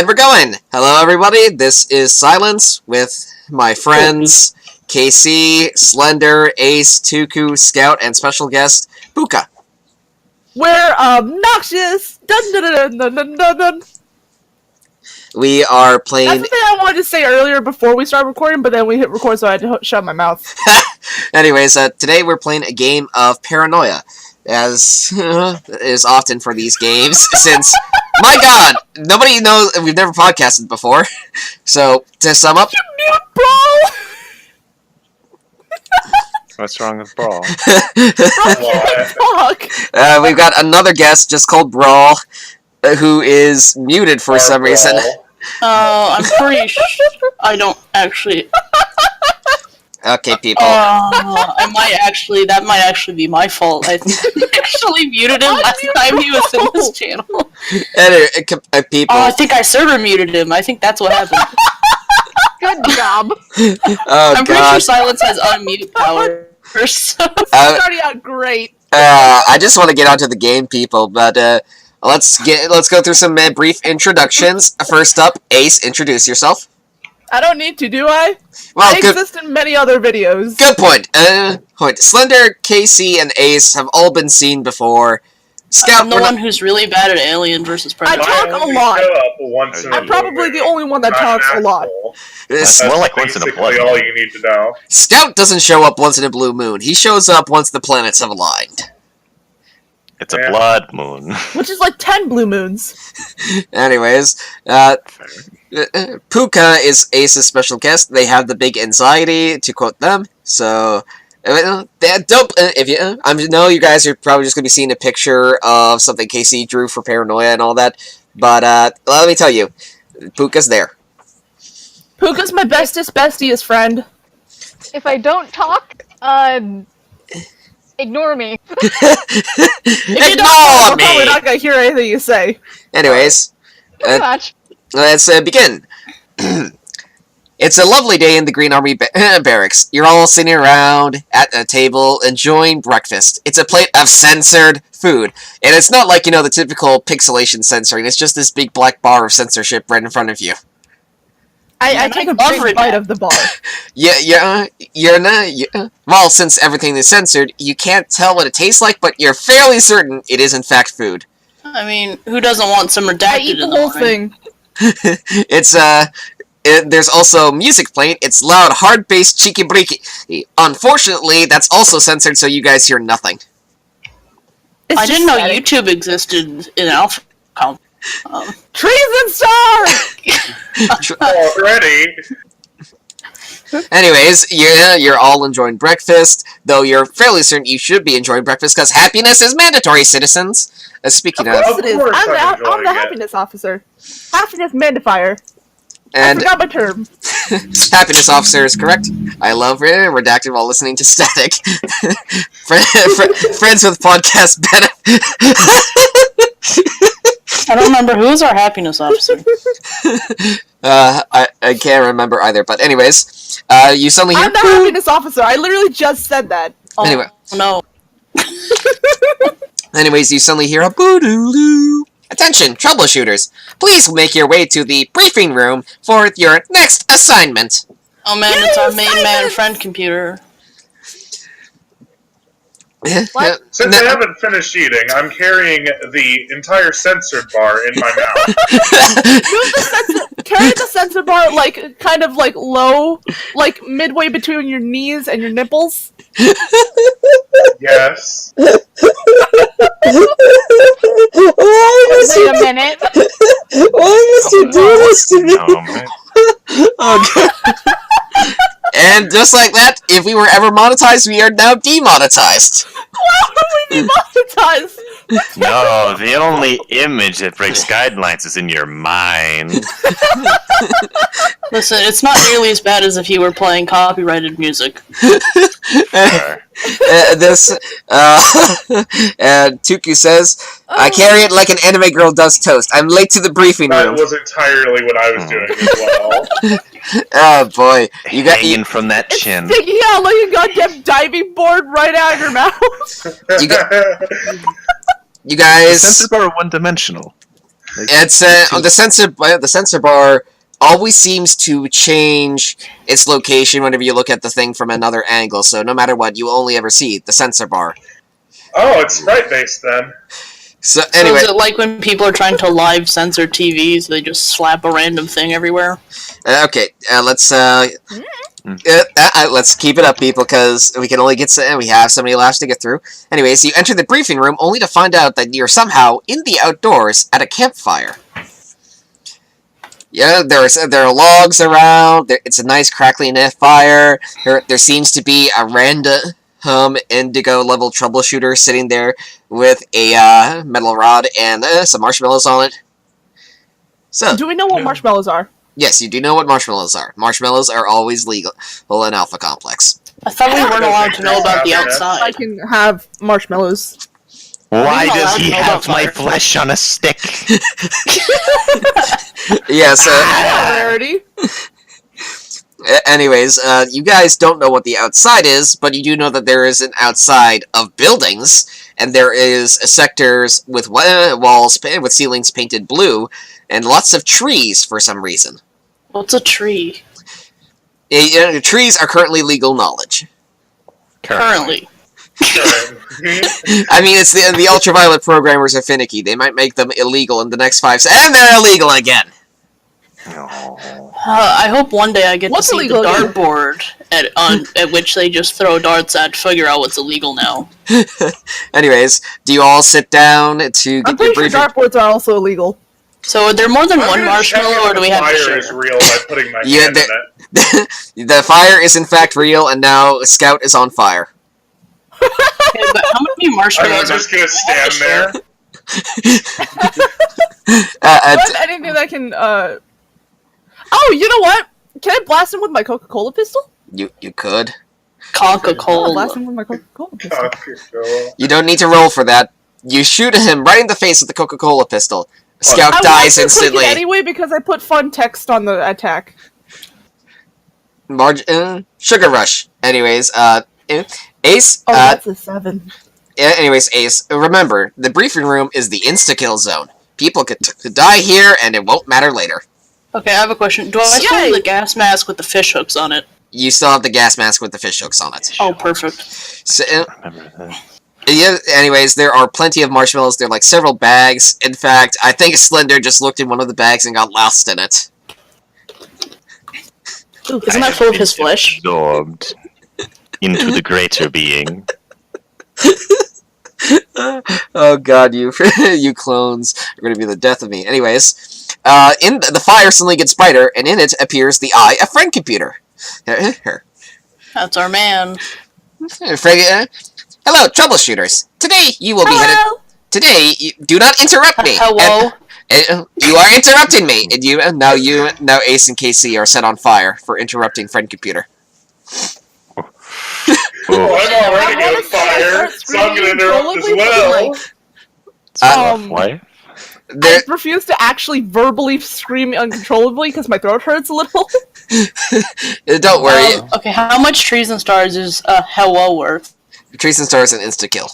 And we're going! Hello everybody, this is Silence with my friends KC, Slender, Ace, Tuku, Scout, and special guest, Puka. We're obnoxious! Dun dun dun dun dun dun dun! We are playing... That's the thing I wanted to say earlier before we started recording, but then we hit record so I had to shut my mouth. Anyways, today we're playing a game of Paranoia, as is often for these games, since... My god! Nobody knows... We've never podcasted before. So, to sum up... You mute, Brawl! What's wrong with Brawl? Talk! We've got another guest just called Brawl, who is muted for some reason. I'm pretty I don't actually... Okay, people. That might actually be my fault. I actually muted him last time he was in this channel. Anyway, people. Oh, I think I server muted him. I think that's what happened. Good job. I'm pretty sure Silence has unmute power. So. Starting out great. I just want to get onto the game, people, but let's go through some brief introductions. First up, Ace, introduce yourself. I don't need to, do I? Well, I exist in many other videos. Good point. Slender, KC, and Ace have all been seen before. Scout, I'm the one who's really bad at Alien vs. Predator. I talk a lot. I'm probably the only one that talks a lot. That's more like once in a blood. All you need to know. Scout doesn't show up once in a blue moon. He shows up once the planets have aligned. It's a blood moon. Which is like 10 blue moons. Anyways, Puka is Ace's special guest. They have the big anxiety, to quote them. So, don't. I know you guys are probably just gonna be seeing a picture of something KC drew for Paranoia and all that. But let me tell you, Puka's there. Puka's my bestiest friend. If I don't talk, ignore me. Ignore me! We're not gonna hear anything you say. Anyways, Pretty much. let's begin. It's a lovely day in the Green Army barracks. You're all sitting around at a table enjoying breakfast. It's a plate of censored food. And it's not like, the typical pixelation censoring. It's just this big black bar of censorship right in front of you. I take a big bite of the bar. Well, since everything is censored, you can't tell what it tastes like, but you're fairly certain it is in fact food. I mean, who doesn't want some redacted I eat the whole thing. There's also music playing. It's loud, hard-bass, cheeky breaky. Unfortunately, that's also censored, so you guys hear nothing. I didn't know YouTube existed in Alpha. Treason Star! Already. Anyways, you're all enjoying breakfast, though you're fairly certain you should be enjoying breakfast because happiness is mandatory, citizens. Speaking of, course it is. I'm the happiness officer. Happiness magnifier. And I forgot my term. Happiness officer is correct. I love redacted while listening to static. Friends with podcast benefit. I don't remember who is our happiness officer. I can't remember either. But anyways, you suddenly hear. I'm the happiness officer. I literally just said that. Anyway, no. Anyways, you suddenly hear a boo-doo-doo. Attention, troubleshooters! Please make your way to the briefing room for your next assignment. Oh man, Yay, it's our main assignment! man friend computer. What? Since I haven't finished eating, I'm carrying the entire censored bar in my mouth. Carry the sensor bar kind of low, like midway between your knees and your nipples. Yes. Wait a minute. Why must you do this to me? Oh god. And just like that, if we were ever monetized, we are now demonetized. Why would we be monetized? No, the only image that breaks guidelines is in your mind. Listen, it's not nearly as bad as if you were playing copyrighted music. And Tuku says, I carry it like an anime girl does toast. I'm late to the briefing room. That was entirely what I was doing as well. Oh boy. You got Hanging from that chin. Sticking out like a goddamn diving board right out of your mouth. You guys... The sensors are one-dimensional. It's the sensor bar always seems to change its location whenever you look at the thing from another angle. So no matter what, you only ever see the sensor bar. Oh, it's sprite-based then. So So anyway, is it like when people are trying to live censor TVs, they just slap a random thing everywhere? okay, let's let's keep it up, people, because we can only we have so many lives to get through. Anyways, you enter the briefing room only to find out that you're somehow in the outdoors at a campfire. Yeah, there are logs around. It's a nice crackling fire. There seems to be a random indigo level troubleshooter sitting there with a metal rod and some marshmallows on it. So, Do we know what marshmallows are? yes, you do know what marshmallows are. Marshmallows are always legal in Alpha Complex. I thought we weren't allowed to know about the I outside. can have marshmallows. Why not does allowed he to know have about my fire. flesh on a stick? Yeah, so... Rarity. Anyways, you guys don't know what the outside is, but you do know that there is an outside of buildings, and there is sectors with walls with ceilings painted blue, and lots of trees for some reason. What's a tree? Trees are currently legal knowledge. Currently. I mean, it's the ultraviolet programmers are finicky. They might make them illegal in the next 5 seconds, and they're illegal again. I hope one day I get What's to see the illegal again? dartboard at which they just throw darts at, figure out what's illegal now. Anyways, do you all sit down to I'm get your pretty sure briefing? dartboards are also illegal. So are there more than I'm one gonna check marshmallow, if or do the we have to fire share? is real by putting my Yeah, hand in it. The fire is in fact real, and now Scout is on fire. Okay, but how many I'm marshmallows just are gonna stand there. Do I have anything that can, Oh, you know what? Can I blast him with my Coca-Cola pistol? You could. I'll blast Coca-Cola? him with my Coca-Cola pistol. Coca-Cola. You don't need to roll for that. You shoot him right in the face with the Coca-Cola pistol. Scout I dies want to click instantly. it anyway because I put fun text on the attack. Sugar Rush. Anyways, Ace. Oh, that's a 7. Anyways, Ace. Remember, the briefing room is the insta-kill zone. People could die here, and it won't matter later. Okay, I have a question. Do I still have the gas mask with the fish hooks on it? You still have the gas mask with the fish hooks on it. Oh, perfect. So, Remember that. yeah. Anyways, there are plenty of marshmallows. There are like several bags. In fact, I think Slender just looked in one of the bags and got lost in it. Ooh, isn't that full of his flesh? Absorbed into the greater being. Oh God, you you clones are going to be the death of me. Anyways, in the fire suddenly gets brighter, and in it appears the eye of Friend Computer. That's our man. Hello, troubleshooters. Today you will be headed. Today, do not interrupt me. Hello. You are interrupting me, and now Ace and KC are set on fire for interrupting Friend Computer. Well, I'm already on fire, so I'm gonna interrupt as well. What? I refuse to actually verbally scream uncontrollably because my throat hurts a little. Don't worry, Okay, how much trees and stars is hello worth? Trees and Stars and insta kill.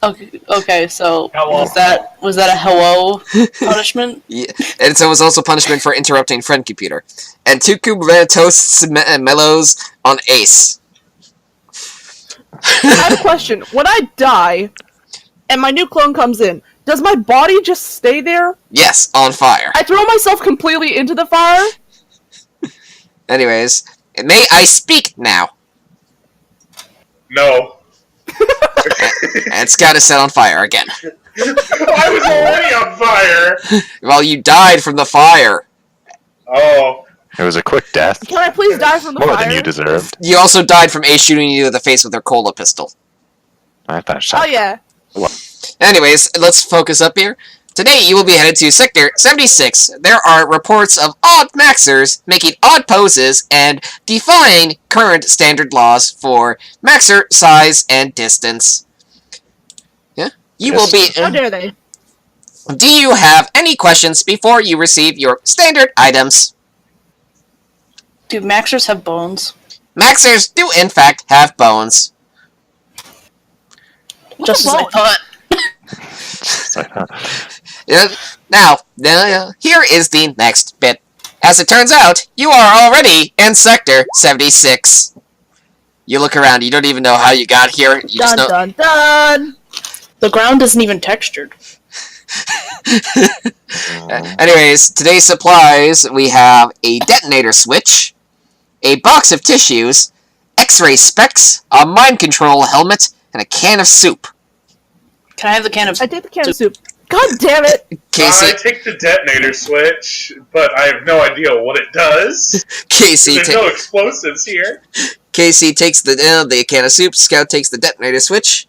Okay, so Hello. was that a hello punishment? Yeah, and so it was also punishment for interrupting Friend Computer. And 2 toasts mellows on Ace. I have a question. When I die and my new clone comes in, does my body just stay there? Yes, on fire. I throw myself completely into the fire? Anyways, may I speak now? No. And Scout is set on fire again. I was already on fire! Well, you died from the fire. Oh. It was a quick death. Can I please die from the More fire? than you deserved. You also died from Ace shooting you in the face with her cola pistol. I thought Oh yeah. Anyways, let's focus up here. Today you will be headed to Sector 76. There are reports of odd maxers making odd poses and defying current standard laws for maxer size and distance. Yeah? You will be... How dare they? Do you have any questions before you receive your standard items? Do maxers have bones? Maxers do in fact have bones. Just as I thought. Yeah, Now, here is the next bit. As it turns out, you are already in Sector 76. You look around, you don't even know how you got here. You just know... Dun dun! The ground isn't even textured. Anyways, today's supplies, we have a detonator switch, a box of tissues, X-ray specs, a mind control helmet, and a can of soup. Can I have the can of I take the can of soup. God damn it! Casey, I take the detonator switch, but I have no idea what it does. Casey, There's no explosives here. Casey takes the can of soup, Scout takes the detonator switch,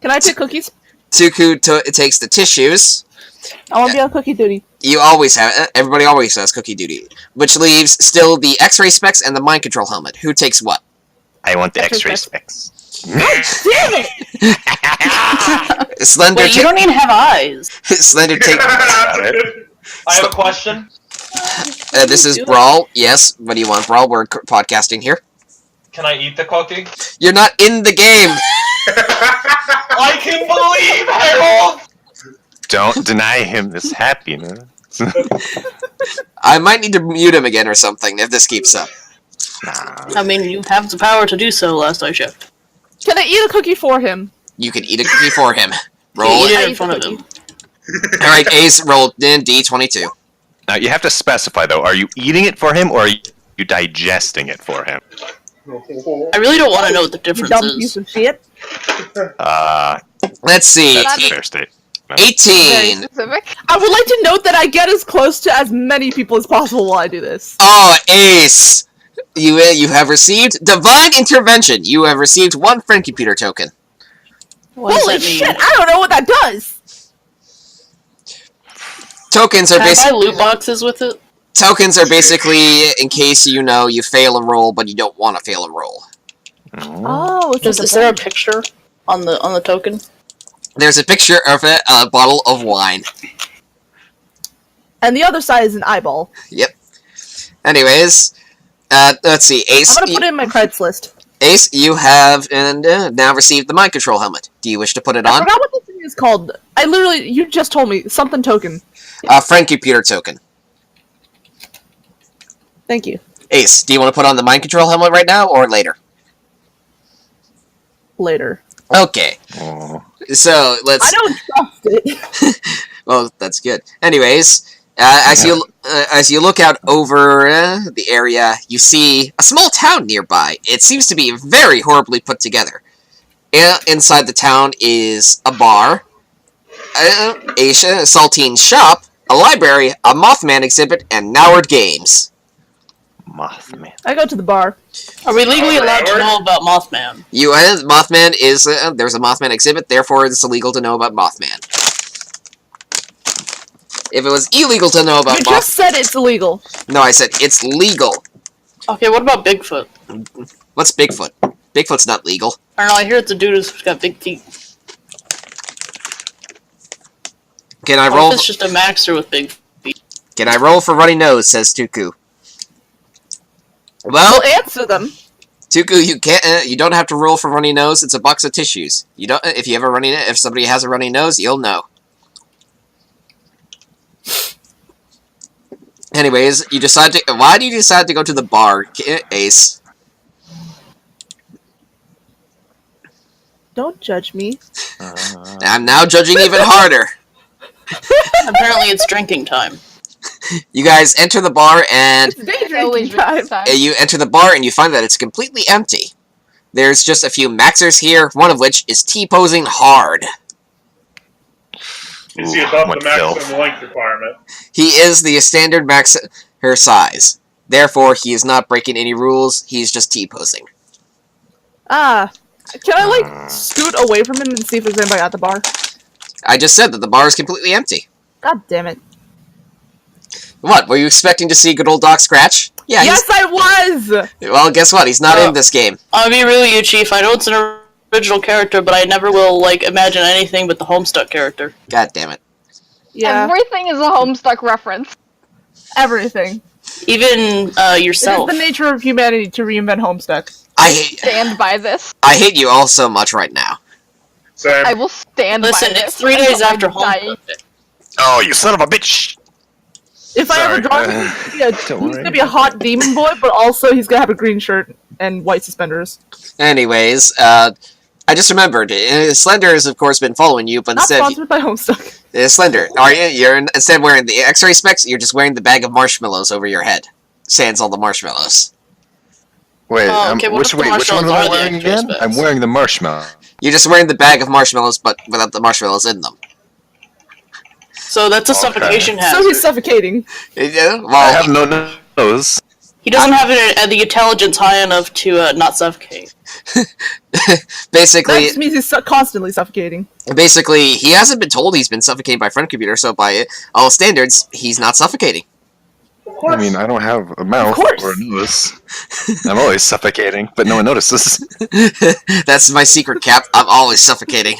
Can I take cookies? Tuku takes the tissues. I want to be on cookie duty. You always have, everybody always has cookie duty, which leaves still the X-ray specs and the mind control helmet. Who takes what? I want the X-ray X-ray specs. Damn it! Slender, Wait, you don't even have eyes. Slender take. I have a question. This is Brawl. Yes. What do you want, Brawl? We're podcasting here. Can I eat the cookie? You're not in the game. I can believe Harold! Don't deny him this happiness. I might need to mute him again or something if this keeps up. Nah. I mean, you have the power to do so, last I checked. Can I eat a cookie for him? You can eat a cookie for him. Roll Eat it. it in front of him. All right, Ace, roll in D22. Now you have to specify though. Are you eating it for him or are you digesting it for him? I really don't want to know what the You difference dumb piece is. of shit. Let's see. That's That's a fair state. No. 18. Very specific. I would like to note that I get as close to as many people as possible while I do this. Oh, Ace. You have received Divine Intervention. You have received 1 friend computer token. What does Holy that mean? shit! I don't know what that does. Tokens are Can I buy basically loot boxes with it? in case you fail a roll, but you don't want to fail a roll. Oh, Is there a picture on the token? There's a picture of a bottle of wine. And the other side is an eyeball. Yep. Anyways, let's see, Ace. I'm gonna put it in my credits list. Ace, you have now received the mind control helmet. Do you wish to put it I on? forgot what the thing is called. You just told me something token. Friend computer token. Thank you. Ace, do you want to put on the mind control helmet right now or later? Later. Okay. Oh. So let's. I don't trust it. Well, that's good. Anyways, as you look out over the area, you see a small town nearby. It seems to be very horribly put together. Inside the town is a bar, a saltine shop, a library, a Mothman exhibit, and Noward Games. Mothman. I go to the bar. Are we legally allowed to know about Mothman? Mothman is there's a Mothman exhibit, therefore it's illegal to know about Mothman. If it was illegal to know about You just said it's illegal. No, I said it's legal. Okay, what about Bigfoot? What's Bigfoot? Bigfoot's not legal. I don't know, I hear it's a dude who's got big feet. Can I What roll? if it's just a maxer with big feet? Can I roll for runny nose? Says Tuku. Well, I'll answer them. Tuku, you can't. You don't have to roll for runny nose. It's a box of tissues. You don't. If you have a runny, if somebody has a runny nose, you'll know. Anyways, you decide to. Why do you decide to go to the bar, Ace? Don't judge me. I'm now judging even harder. Apparently it's drinking time. You guys enter the bar and It's day Always drinking time. drinks time. you enter the bar and you find that it's completely empty. There's just a few maxers here, one of which is T-posing hard. Is he above what the maximum filth. length requirement? He is the standard max her size. Therefore, he is not breaking any rules. He's just T-posing. Ah. Can I, scoot away from him and see if there's anybody at the bar? I just said that the bar is completely empty. God damn it. What, were you expecting to see good old Doc Scratch? Yeah, Yes, I was! well, guess what? He's not Oh. in this game. I'll be real with you, Chief. I know it's an original character, but I never will, imagine anything but the Homestuck character. God damn it. Yeah, Everything is a Homestuck reference. everything. Even, It yourself. is the nature of humanity to reinvent Homestuck. Stand by this. I hate you all so much right now. Same. I will stand Listen, by this. it's 3 days until I after die. Homestuck Day. Oh, you son of a bitch! If I ever Sorry, draw him, he's gonna be a hot demon boy, but also he's gonna have a green shirt and white suspenders. Anyways, I just remembered. Slender has, of course, been following you, but Not instead, sponsored by Homestuck. Slender, are you? You're instead of wearing the X-ray specs. You're just wearing the bag of marshmallows over your head. Sans all the marshmallows. Wait, Oh, okay, what which if the one am marshmallows I are the wearing extra again? specs? I'm wearing the marshmallow. You're just wearing the bag of marshmallows, but without the marshmallows in them. So that's a Okay. suffocation So hazard. he's suffocating. Yeah, I well, have no nose. He doesn't have the intelligence high enough to not suffocate. That basically, just means he's constantly suffocating. he hasn't been told he's been suffocated by front computer, so by all standards, he's not suffocating. Of course. I mean, I don't have a mouth course. or a nose. I'm always suffocating, but no one notices. That's my secret, Cap. I'm always suffocating.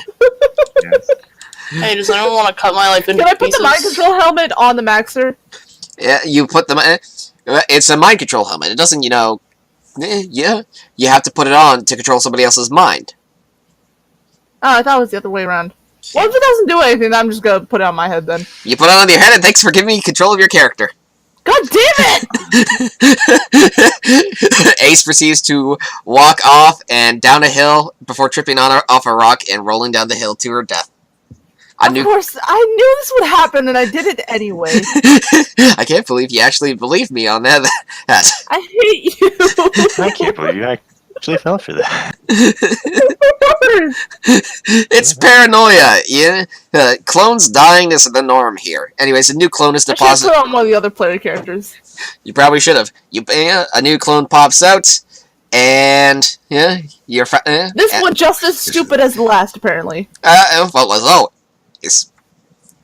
Hey, does anyone want to cut my life into Can I put pieces? the mind control helmet on the Maxer? Yeah, you put them. It's a mind control helmet. It doesn't, yeah. You have to put it on to control somebody else's mind. Oh, I thought it was the other way around. Well, if it doesn't do anything, I'm just gonna put it on my head then. You put it on your head, and thanks for giving me control of your character. God damn it! Ace proceeds to walk off and down a hill before tripping off a rock and rolling down the hill to her death. Of course, I knew this would happen, and I did it anyway. I can't believe you actually believed me on that. I hate you. I can't believe you actually fell for that. It's paranoia. Yeah, clones dying is the norm here. Anyways, a new clone is I should deposited. put on one of the other player characters. You probably should have. A new clone pops out, and you're. This one just as stupid as the last, apparently.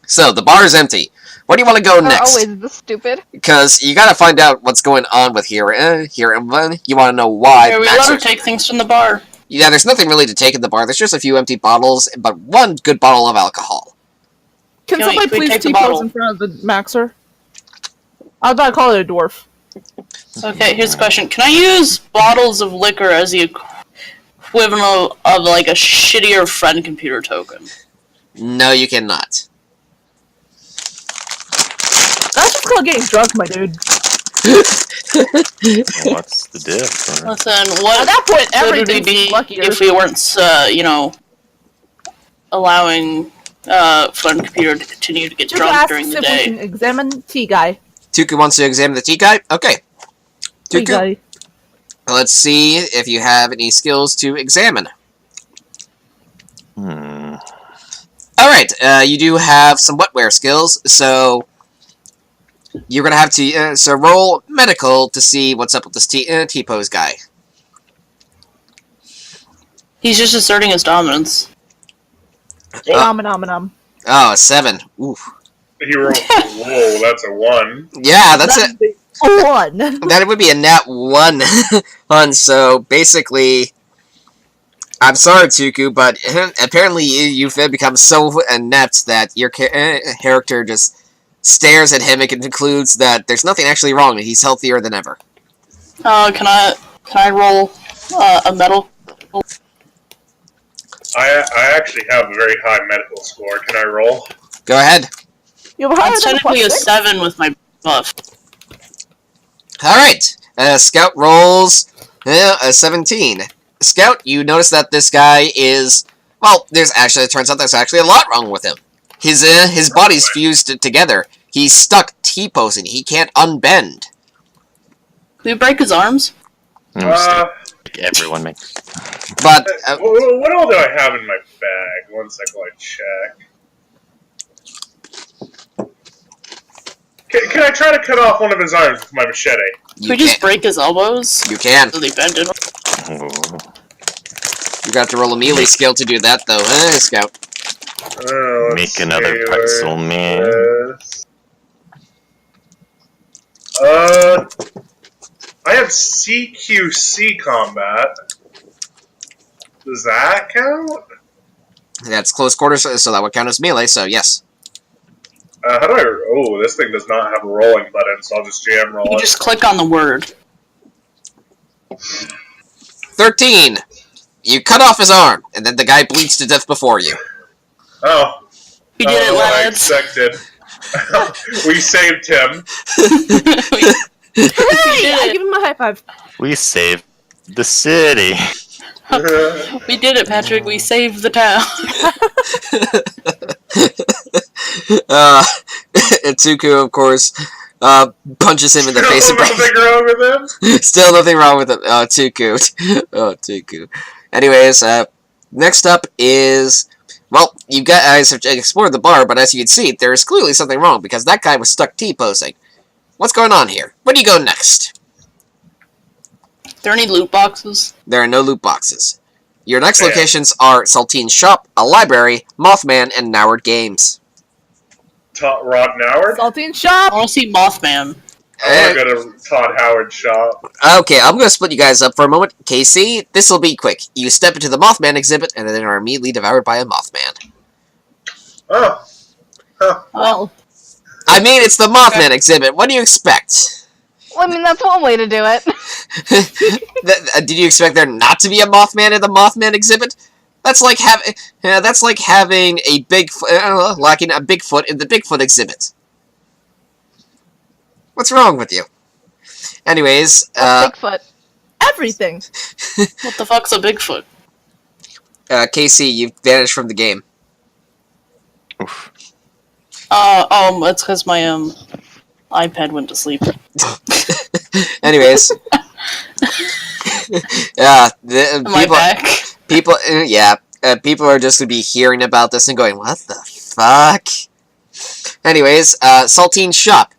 So the bar is empty. Where do you want to go They're next? always this stupid. Because you gotta find out what's going on with here, and you want to know why. Here, we let her take things from the bar. Yeah, there's nothing really to take in the bar. There's just a few empty bottles, but one good bottle of alcohol. Can Can we- somebody can we please take the T-pose bottle? in front of the Maxer? I was about to call it a dwarf. Okay, here's the question. Can I use bottles of liquor as the equivalent of like a shittier friend computer token? No, you cannot. That's just called getting drunk, my dude. What's the diff? Listen, At what that point, good would we everything's be luckier. if we weren't, allowing friend computer to continue to get Just drunk ask during the if we day? can examine T-Guy. Tuku wants to examine the tea guy? Okay. Tuku, T-Guy. let's see if you have any skills to examine. Alright, you do have some wetware skills, so you're gonna have to so roll medical to see what's up with this T-pose guy. He's just asserting his dominance. Nom. Oh, a 7. Oof. He rolled. Whoa, that's a 1. Yeah, that's it. One. That would be a nat 1 hun, so basically, I'm sorry, Tuku, but apparently you've become so inept that your character just stares at him and concludes that there's nothing actually wrong and he's healthier than ever. Can I roll a medal? I actually have a very high medical score. Can I roll? Go ahead. You have a higher That's than a technically a +6? 7 with my buff. Alright, Scout rolls a 17. Scout, you notice that this guy is... Well, it turns out there's actually a lot wrong with him. His body's fused together. He's stuck T-posing. He can't unbend. Can we break his arms? Everyone makes. But, what all do I have in my bag? One second, while I check. Can I try to cut off one of his arms with my machete? Can we just break his elbows? You can. So they bend in? You got to roll a melee skill to do that, though, Scout? Let's Make another see pretzel, where man. this- I have CQC combat. Does that count? That's close quarters, so that would count as melee, so yes. How do I... Oh, this thing does not have a rolling button, so I'll just jam roll You it. just click on the word. 13! You cut off his arm, and then the guy bleeds to death before you. Oh. We did it, what I lads. expected. We saved him. Hey, I give him a high five. We saved the city. We did it, Patrick. We saved the town. Tuku, of course, punches him in the face. Still nothing wrong with him? Still nothing wrong with him. Oh, Tuku. Oh, Tuku. Anyways, next up is... Well, you guys have explored the bar, but as you can see, there is clearly something wrong, because that guy was stuck T-posing. What's going on here? Where do you go next? There any loot boxes? There are no loot boxes. Your next Yeah. locations are Saltine's Shop, a library, Mothman, and Noward Games. Rod Howard? Saltine I shop. want to see Mothman. I want to go to Todd Howard's shop. Okay, I'm going to split you guys up for a moment. Casey, this will be quick. You step into the Mothman exhibit, and then are immediately devoured by a Mothman. Oh. Well, I mean, it's the Mothman exhibit. What do you expect? Well, I mean, that's one way to do it. Did you expect there not to be a Mothman in the Mothman exhibit? That's like having a lacking a Bigfoot in the Bigfoot exhibit. What's wrong with you? Anyways, Bigfoot. everything. What the fuck's a Bigfoot? Casey, you've vanished from the game. Oof. It's because my iPad went to sleep. Anyways, yeah, Am I back? people are just gonna be hearing about this and going, "What the fuck?" Anyways, Saltine's Shop.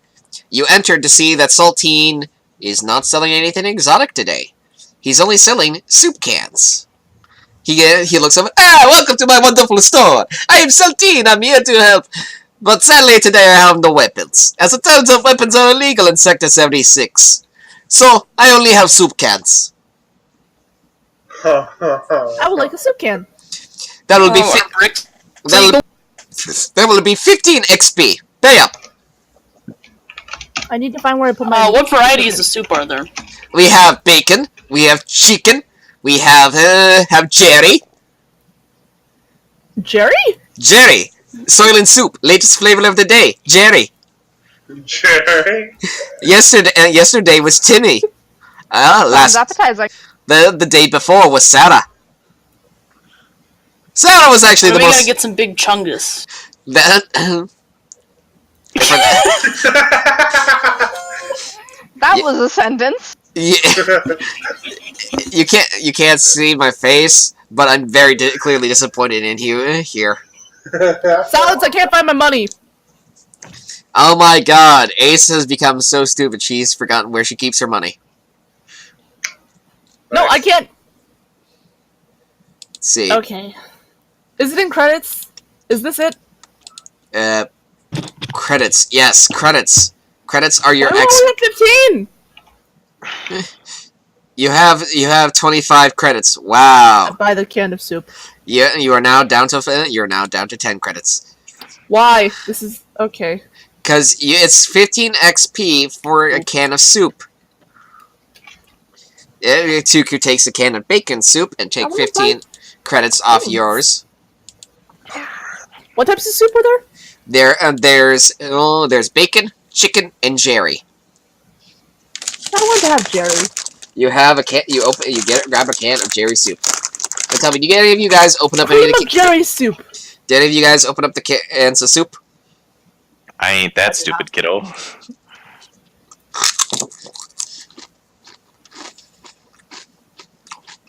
You entered to see that Saltine is not selling anything exotic today. He's only selling soup cans. He looks over. Welcome to my wonderful store. I am Saltine. I'm here to help. But sadly today I have no weapons, as it turns out weapons are illegal in Sector 76. So I only have soup cans. I would like a soup can. That will be bricks. that will be 15 XP. Pay up. I need to find where I put my. What varieties of soup are there? We have bacon. We have chicken. We have Jerry. Jerry? Jerry. Soylent soup. Latest flavor of the day. Jerry. Jerry? Yesterday was Timmy. Sounds appetizing. The day before was Sarah. Sarah was actually We the gotta most. get some big chungus. That was a sentence. You can't see my face, but I'm very clearly disappointed in you here. Silence! I can't find my money. Oh my god, Ace has become so stupid she's forgotten where she keeps her money. No, I can't. Let's see. Okay. Is it in credits? Is this it? Credits. Yes, credits. Credits are your I only have 15. You have 25 credits. Wow. Buy the can of soup. Yeah, you are now down to 10 credits. Why? This is okay. Cause it's 15 XP for a can of soup. Tuku takes a can of bacon soup and take 15 credits off yours. What types of soup are there? There's bacon, chicken, and Jerry. I want to have Jerry. You have a can. Grab a can of Jerry soup. And tell me, did any of you guys open up any of the Jerry soup. Did any of you guys open up the cans of soup? I ain't that stupid, kiddo.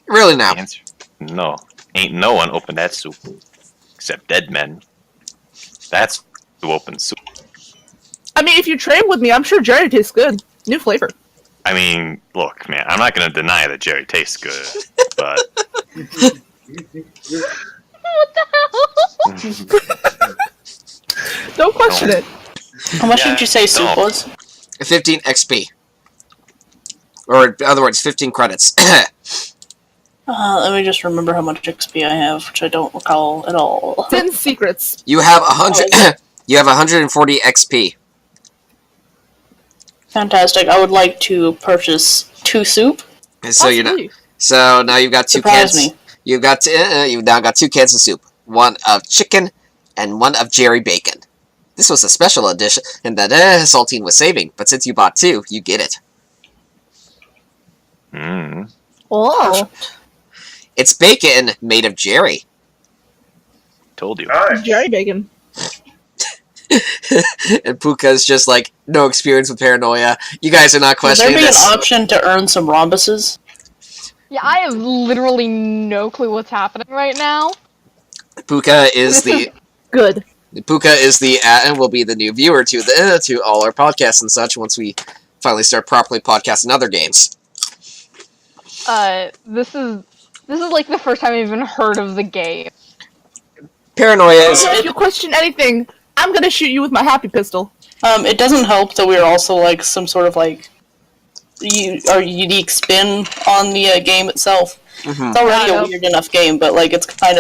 Really now? Answer. No. Ain't no one opened that soup. Except dead men. That's who opens soup. I mean, if you trade with me, I'm sure Jerry tastes good. New flavor. I mean, look, man, I'm not gonna deny that Jerry tastes good, but... What the hell? Don't question it. How much did you say soup no. was? 15 XP. Or, in other words, 15 credits. Let me just remember how much XP I have, which I don't recall at all. 10 secrets. You have 100. You have 140 XP. Fantastic. I would like to purchase 2 soup. And so you're not. Possibly. So now you've got 2 Surprise cans. me. You've now got 2 cans of soup. One of chicken, and one of Jerry bacon. This was a special edition, and that Saltine was saving. But since you bought 2, you get it. Mm. Oh, It's bacon made of Jerry. Told you. Nice. Jerry Bacon. And Puka's just like, no experience with paranoia. You guys are not Would there questioning be an this. option to earn some rhombuses? Yeah, I have literally no clue what's happening right now. Puka is the Good. and will be the new viewer to all our podcasts and such once we finally start properly podcasting other games. This is like the first time I've even heard of the game. Paranoia is If you question anything, I'm gonna shoot you with my happy pistol. It doesn't help that we're also like some sort of like unique spin on the game itself. Mhm. It's already Yeah, a weird enough game, but like it's kind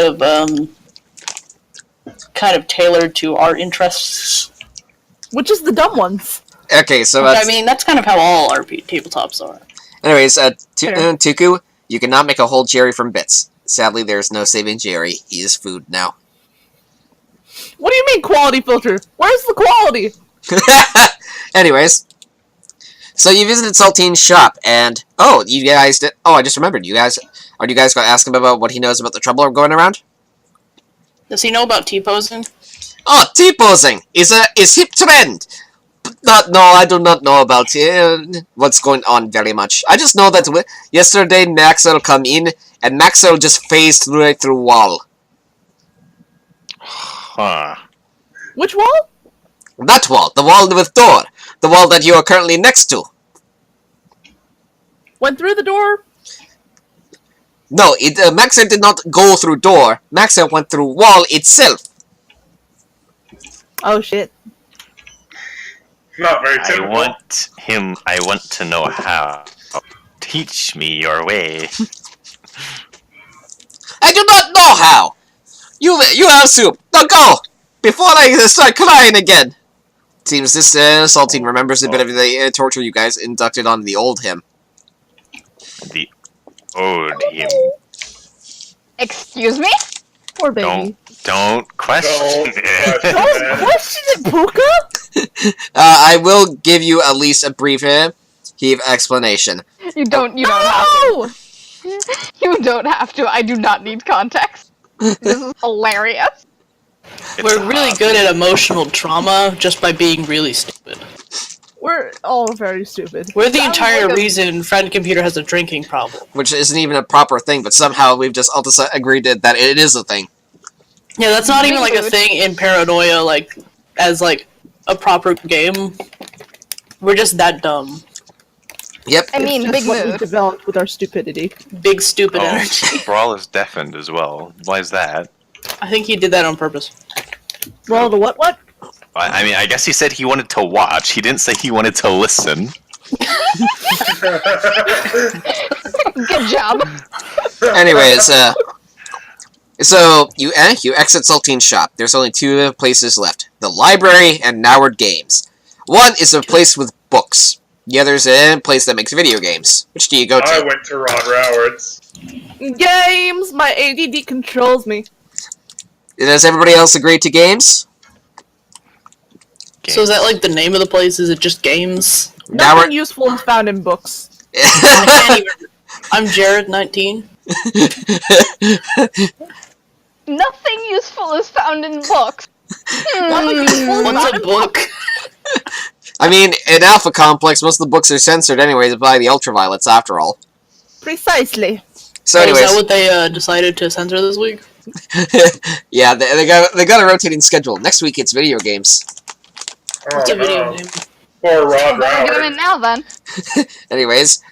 of tailored to our interests. Which is the dumb ones. okay. So Which, I mean, that's kind of how all RP tabletops are. anyways, Sure. Tuku, you cannot make a whole Jerry from bits. Sadly, there's no saving Jerry. He is food now. What do you mean quality filter? Where's the quality? Anyways, so you visited Saltine's shop, and you guys did. Oh, I just remembered. You guys going to ask him about what he knows about the trouble going around? Does he know about T-posing? Oh, T-posing is hip trend. No, I do not know about what's going on very much. I just know that yesterday Maxwell come in, and Maxwell just phased right through wall. Huh. Which wall? That wall, the wall with door, the wall that you are currently next to. Went through the door? No, Maxwell did not go through door. Maxwell went through wall itself. Oh shit. Not very I typical. want to know how. Teach me your way. I do not know how. You have soup. Now go before I start crying again. Seems this Saltine remembers a bit of the torture you guys inducted on the old him. The ode him. Excuse me? Poor baby. Don't question Don't it. question Don't it. question it, Puka! I will give you at least a brief explanation. You don't have No! to. You don't have to. I do not need context. This is hilarious. It's We're a really hobby. good at emotional trauma just by being really stupid. We're all very stupid. We're the Sounds entire like a- reason Friend Computer has a drinking problem. Which isn't even a proper thing, but somehow we've just all agreed that it is a thing. Yeah, that's not even like a Big mood. thing in Paranoia, like, as like a proper game. We're just that dumb. Yep. I mean, It's big just what we mood. developed with our stupidity. Big stupid Oh, energy. Brawl is deafened as well. Why is that? I think he did that on purpose. Well, the what? I mean, I guess he said he wanted to watch. He didn't say he wanted to listen. Good job. Anyways, so you exit Saltine's shop. There's only 2 places left: the library and Noward Games. One is a place with books. The other's a place that makes video games. Which do you go I to? went to Ron Rowards. Games! My ADD controls me. Does everybody else agree to games? So is that like the name of the place? Is it just games? Nothing Noward. useful is found in books. I can't even. I'm Jared, 19. Nothing useful is found in books. Nothing useful is What's found a in book? I mean, in Alpha Complex, most of the books are censored anyways by the ultraviolets, after all. Precisely. So, Oh, is anyways, that what they decided to censor this week? yeah, they got a rotating schedule. Next week it's video games. Oh, It's a video no. game. Poor Ron Better get him in Rowards. now then. Anyways,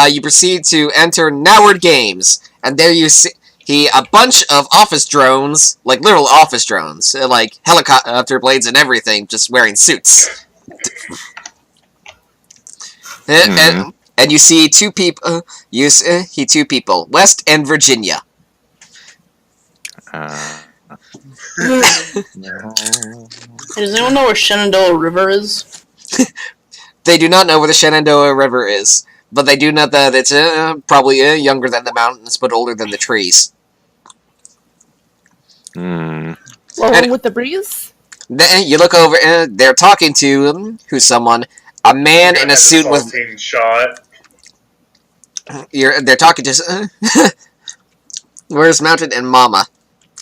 you proceed to enter Noward Games, and there you see a bunch of office drones, like literal office drones, like helicopter blades and everything, just wearing suits. And you see 2 people. You see 2 people, West and Virginia. Does anyone know where Shenandoah River is? They do not know where the Shenandoah River is, but they do know that it's probably younger than the mountains, but older than the trees. Hmm. Rolling And- with the breeze? Then you look over, and they're talking to who's someone, a man in a suit with. Saltine shot. They're talking to. Where's Mountain and Mama?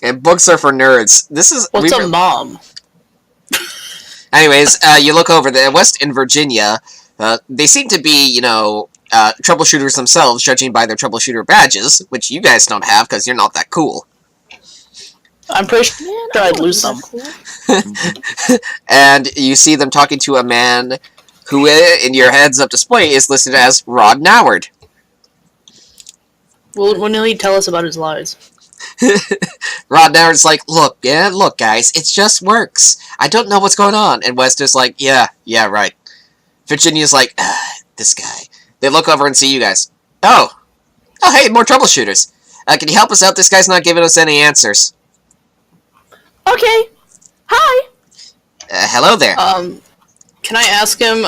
And books are for nerds. This is. What's a mom? Anyways, you look over the West in Virginia. They seem to be, troubleshooters themselves, judging by their troubleshooter badges, which you guys don't have because you're not that cool. I'm pretty sure I'd lose some. And you see them talking to a man who, in your heads-up display, is listed as Rod Noward. Well, when will he tell us about his lies? Rod Noward's like, look, guys, it just works. I don't know what's going on. And West is like, yeah, right. Virginia's like, this guy. They look over and see you guys. Oh, hey, more troubleshooters. Can you help us out? This guy's not giving us any answers. Okay. Hi. Hello there. Can I ask him,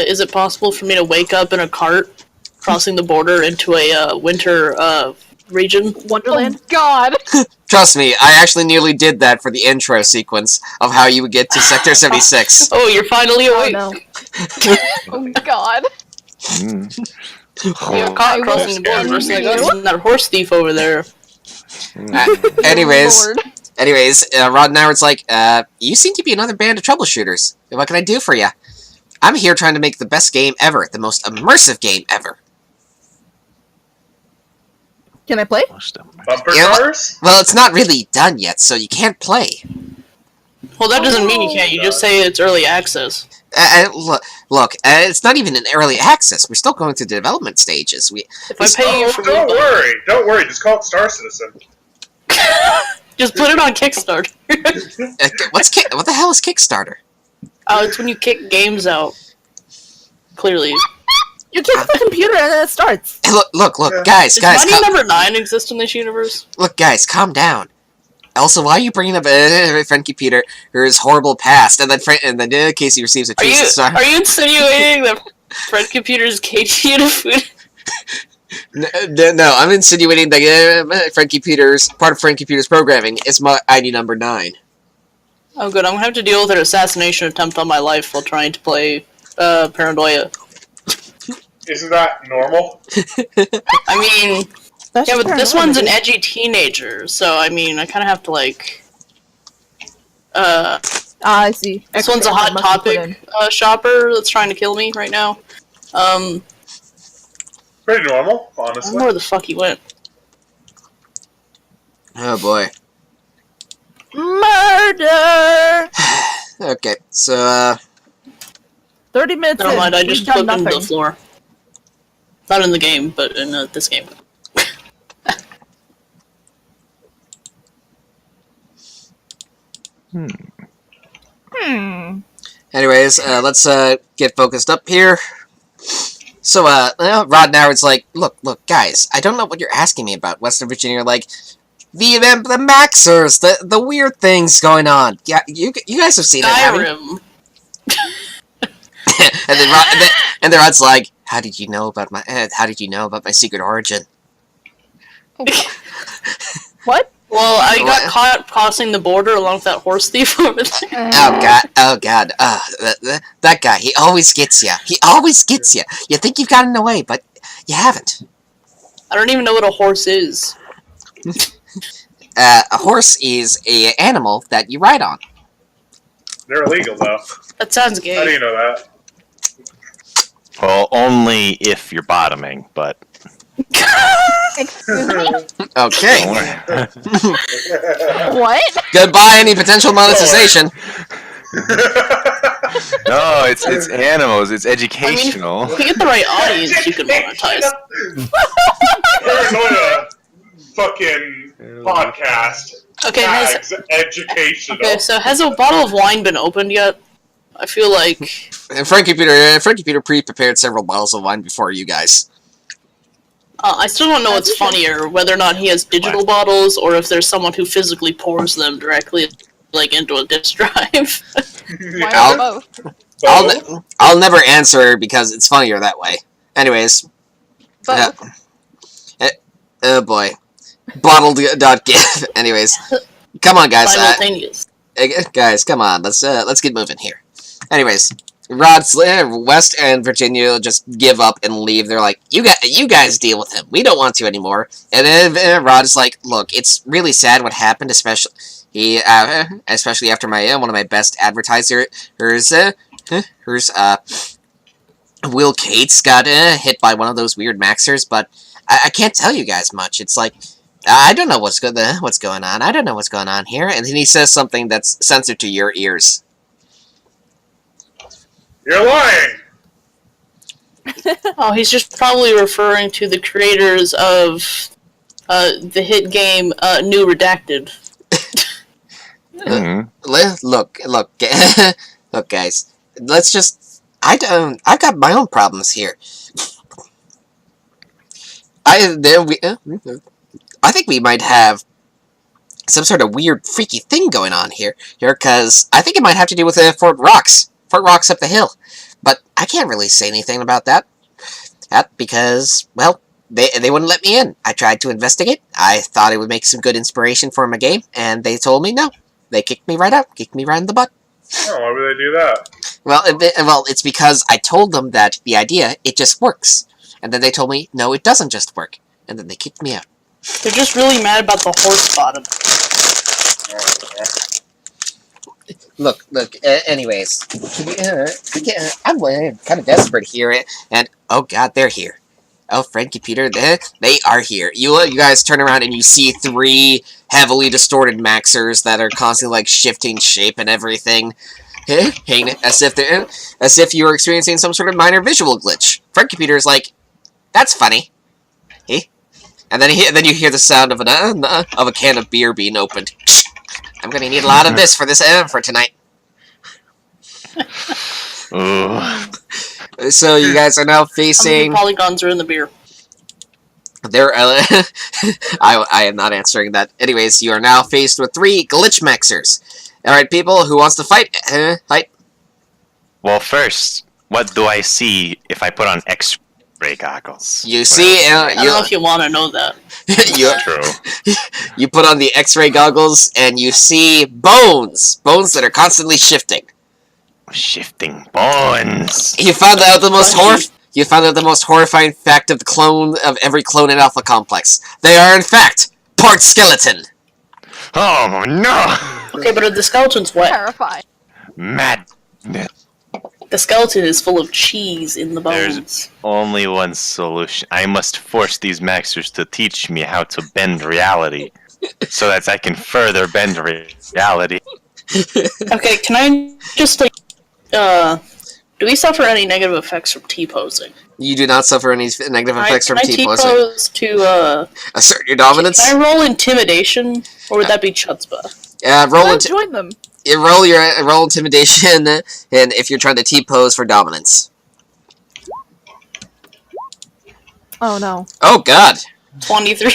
is it possible for me to wake up in a cart crossing the border into a winter region? Wonderland. Oh, God. Trust me, I actually nearly did that for the intro sequence of how you would get to Sector 76. Oh, you're finally awake. no. Oh, God. You're caught crossing the border versus like, oh, that horse thief over there. Anyways, Lord. Rod Noward's like, you seem to be another band of troubleshooters. What can I do for you? I'm here trying to make the best game ever, the most immersive game ever. Can I play? Bumper Yeah, cars? Well, it's not really done yet, so you can't play. Well, that doesn't mean you can't. You just say it's early access. Look, it's not even in early access. We're still going through the development stages. If I pay you for Don't worry. Just call it Star Citizen. just put it on Kickstarter. What the hell is Kickstarter? It's when you kick games out. Clearly. You kick the computer and then it starts. Hey, look, guys, Does Money Number 9 exist in this universe? Look, guys, calm down. Also, why are you bringing up friend computer or his horrible past, and then Casey receives a tweet star? Are you insinuating that friend computers cage you to food? No, I'm insinuating that friend computers, part of friend computers programming, is my ID number 9. Oh, good. I'm gonna have to deal with an assassination attempt on my life while trying to play Paranoia. Isn't that normal? I mean, That's yeah, just but this Paranoia, one's an dude. edgy teenager, so I mean, I kind of have to like. I see. This one's a hot topic shopper that's trying to kill me right now. Pretty normal, I don't honestly. know where the fuck he went. Oh boy. Murder. Okay, so 30 minutes. Never mind, I just We've done flipped into the nothing. floor. Not in the game, but in this game. anyways, let's get focused up here. So, Rod Noward's like, look, guys, I don't know what you're asking me about. Western Virginia, like, the Maxers, the weird things going on. Yeah, you guys have seen it, haven't you? Skyrim. and then Rod's like, how did you know about my secret origin? What? Well, I got caught crossing the border along with that horse thief over there. Oh god, that guy, he always gets you. You think you've gotten away, but you haven't. I don't even know what a horse is. A horse is an animal that you ride on. They're illegal, though. That sounds How do gay. you know that? Well, only if you're bottoming, but Excuse me? Okay. don't worry. What? Goodbye any potential monetization. No, it's animals. It's I mean, educational. if you get the right audience, you can monetize. Paranoia fucking podcast. Okay, Tags educational. okay, so has a bottle of wine been opened yet? I feel like... And Frank Computer pre-prepared several bottles of wine before you guys. I still don't know what's funnier, whether or not he has digital bottles, or if there's someone who physically pours them directly, like, into a disk drive. Why I'll- not both? I'll never answer because it's funnier that way. Anyways, Both. oh boy, bottled.gif. Anyways, come on guys. Simultaneous. Guys, come on, let's get moving here. Anyways, West and Virginia just give up and leave. They're like, you guys deal with him. We don't want to anymore. And then Rod is like, look, it's really sad what happened, especially after my one of my best advertisers, Will Cates got hit by one of those weird maxers, but I can't tell you guys much. It's like, I don't know what's going on. I don't know what's going on here. And then he says something that's censored to your ears. You're lying! Oh, he's just probably referring to the creators of the hit game New Redacted. Look, look, guys. Let's just. I got my own problems here. I think we might have some sort of weird, freaky thing going on here, because I think it might have to do with Fort Rocks up the hill. But I can't really say anything about that because, well, they wouldn't let me in. I tried to investigate. I thought it would make some good inspiration for my game, and they told me no. They kicked me right out, kicked me right in the butt. Oh, why would they do that? Well, it's because I told them that the idea, it just works. And then they told me, no, it doesn't just work. And then they kicked me out. They're just really mad about the horse bottom. Look, anyways. I'm kind of desperate here, and, oh god, they're here. Oh, friend computer, they are here. You guys turn around and you see 3 heavily distorted maxers that are constantly, like, shifting shape and everything. As if you were experiencing some sort of minor visual glitch. Friend computer is like, that's funny. And then you hear the sound of a can of beer being opened. I'm gonna need a lot of this for tonight. So you guys are now How many facing. polygons are in the beer? There, I am not answering that. Anyways, you are now faced with 3 glitch maxers. All right, people, who wants to fight? Fight. Well, first, what do I see if I put on X-ray goggles? You see, I don't know if you want to know that. True. You put on the X-ray goggles and you see bones that are constantly shifting. Shifting bones. You found out the most horrifying fact of every clone in Alpha Complex. They are in fact part skeleton. Oh no! Okay, but the skeleton's wet. Terrifying. Mad. The skeleton is full of cheese in the bones. There's only one solution. I must force these maxers to teach me how to bend reality, so that I can further bend reality. Okay, can I just like, do we suffer any negative effects from T-posing? You do not suffer any negative effects from T-posing. Can I T-pose to, Assert your dominance. Can I roll intimidation, or would that be chutzpah? Join them. Roll intimidation, and if you're trying to T-pose for dominance. Oh no. Oh god. 23.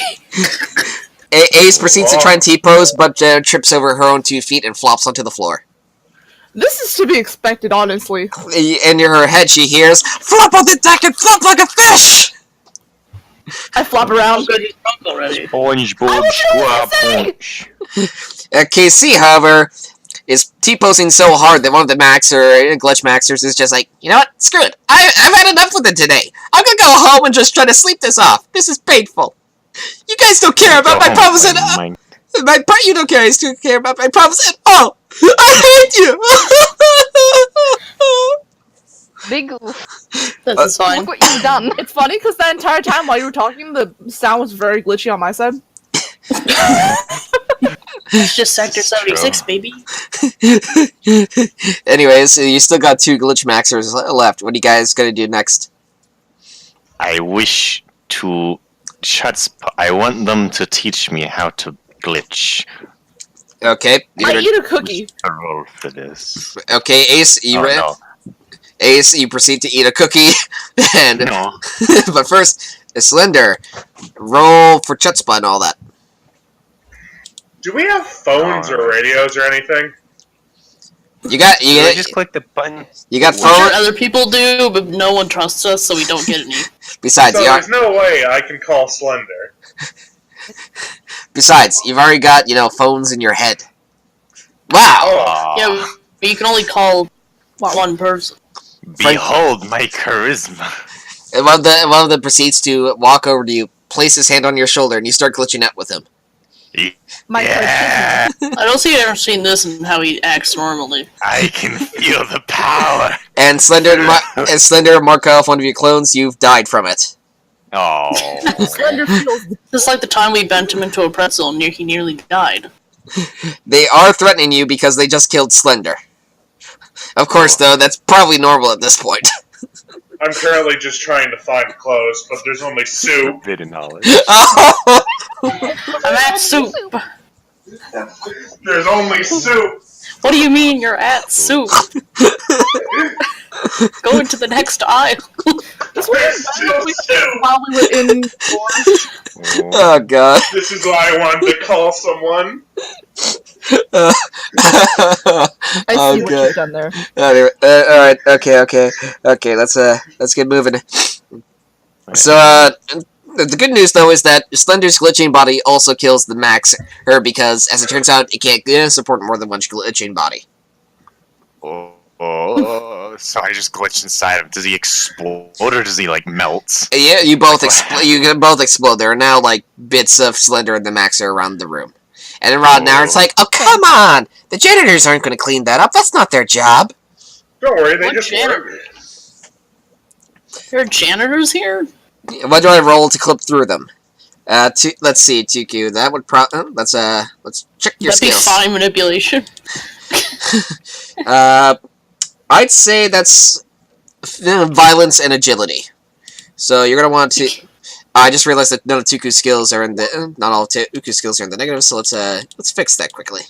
Ace proceeds to try and T-pose, but trips over her own 2 feet and flops onto the floor. This is to be expected, honestly. In her head, she hears, "Flop on the deck and flop like a fish!" I flop around. Good, he's drunk already. SpongeBob SquarePants. KC, however, is T-posing so hard that one of the glitch maxers is just like, you know what? Screw it. I've had enough with it today. I'm gonna go home and just try to sleep this off. This is painful. You guys don't care about my problems at all. You don't care about my problems at all. I hate you. Big. This is fine. Look what you've done. It's funny because that entire time while you were talking, the sound was very glitchy on my side. It's just Sector 76, baby. Anyways, you still got 2 glitch maxers left. What are you guys gonna do next? I wish to I want them to teach me how to glitch. Okay. I eat a cookie. A roll for this. Okay, Ace, you ready? No. Ace, you proceed to eat a cookie, and No. but first, Slender, roll for chutzpah and all that. Do we have phones or radios or anything? You got just click the button. You got I'm sure phone. other people do, but no one trusts us, so we don't get any. Besides, So there's no way I can call Slender. you've already got phones in your head. Wow. Oh, Yeah, but you can only call one person. Behold my charisma. And one of them proceeds to walk over to you, place his hand on your shoulder, and you start glitching out with him. My Yeah, I don't think I've ever seen this and how he acts normally. I can feel the power. And Slender mark off one of your clones. You've died from it. Oh. Slender feels. Just like the time we bent him into a pretzel and he nearly died. They are threatening you because they just killed Slender. Of course, though, that's probably normal at this point. I'm currently just trying to find clothes, but there's only soup. Forbidden knowledge. Oh! I'm at soup. There's only soup. What do you mean you're at soup? Go into the next aisle. This There's still soup. while we were in. Oh, God. This is why I wanted to call someone. Oh, I see what God. you've done there. Anyway, alright, okay, let's get moving. So, the good news, though, is that Slender's glitching body also kills the Max, because, as it turns out, it can't support more than one glitching body. So I just glitched inside him. Does he explode or does he like melt? Yeah, you both explode. There are now, like, bits of Slender and the Max are around the room. And around now, it's like, oh, come on! The janitors aren't going to clean that up. That's not their job. Don't worry, they What just janitor? work. There are janitors here? What do I roll to clip through them? Let's see, TQ. That would let's check your That'd be skills. fine manipulation. I'd say that's violence and agility. So you're gonna want to. I just realized that none of Tuku's skills are in the. Not all of Tuku's skills are in the negative. So let's fix that quickly.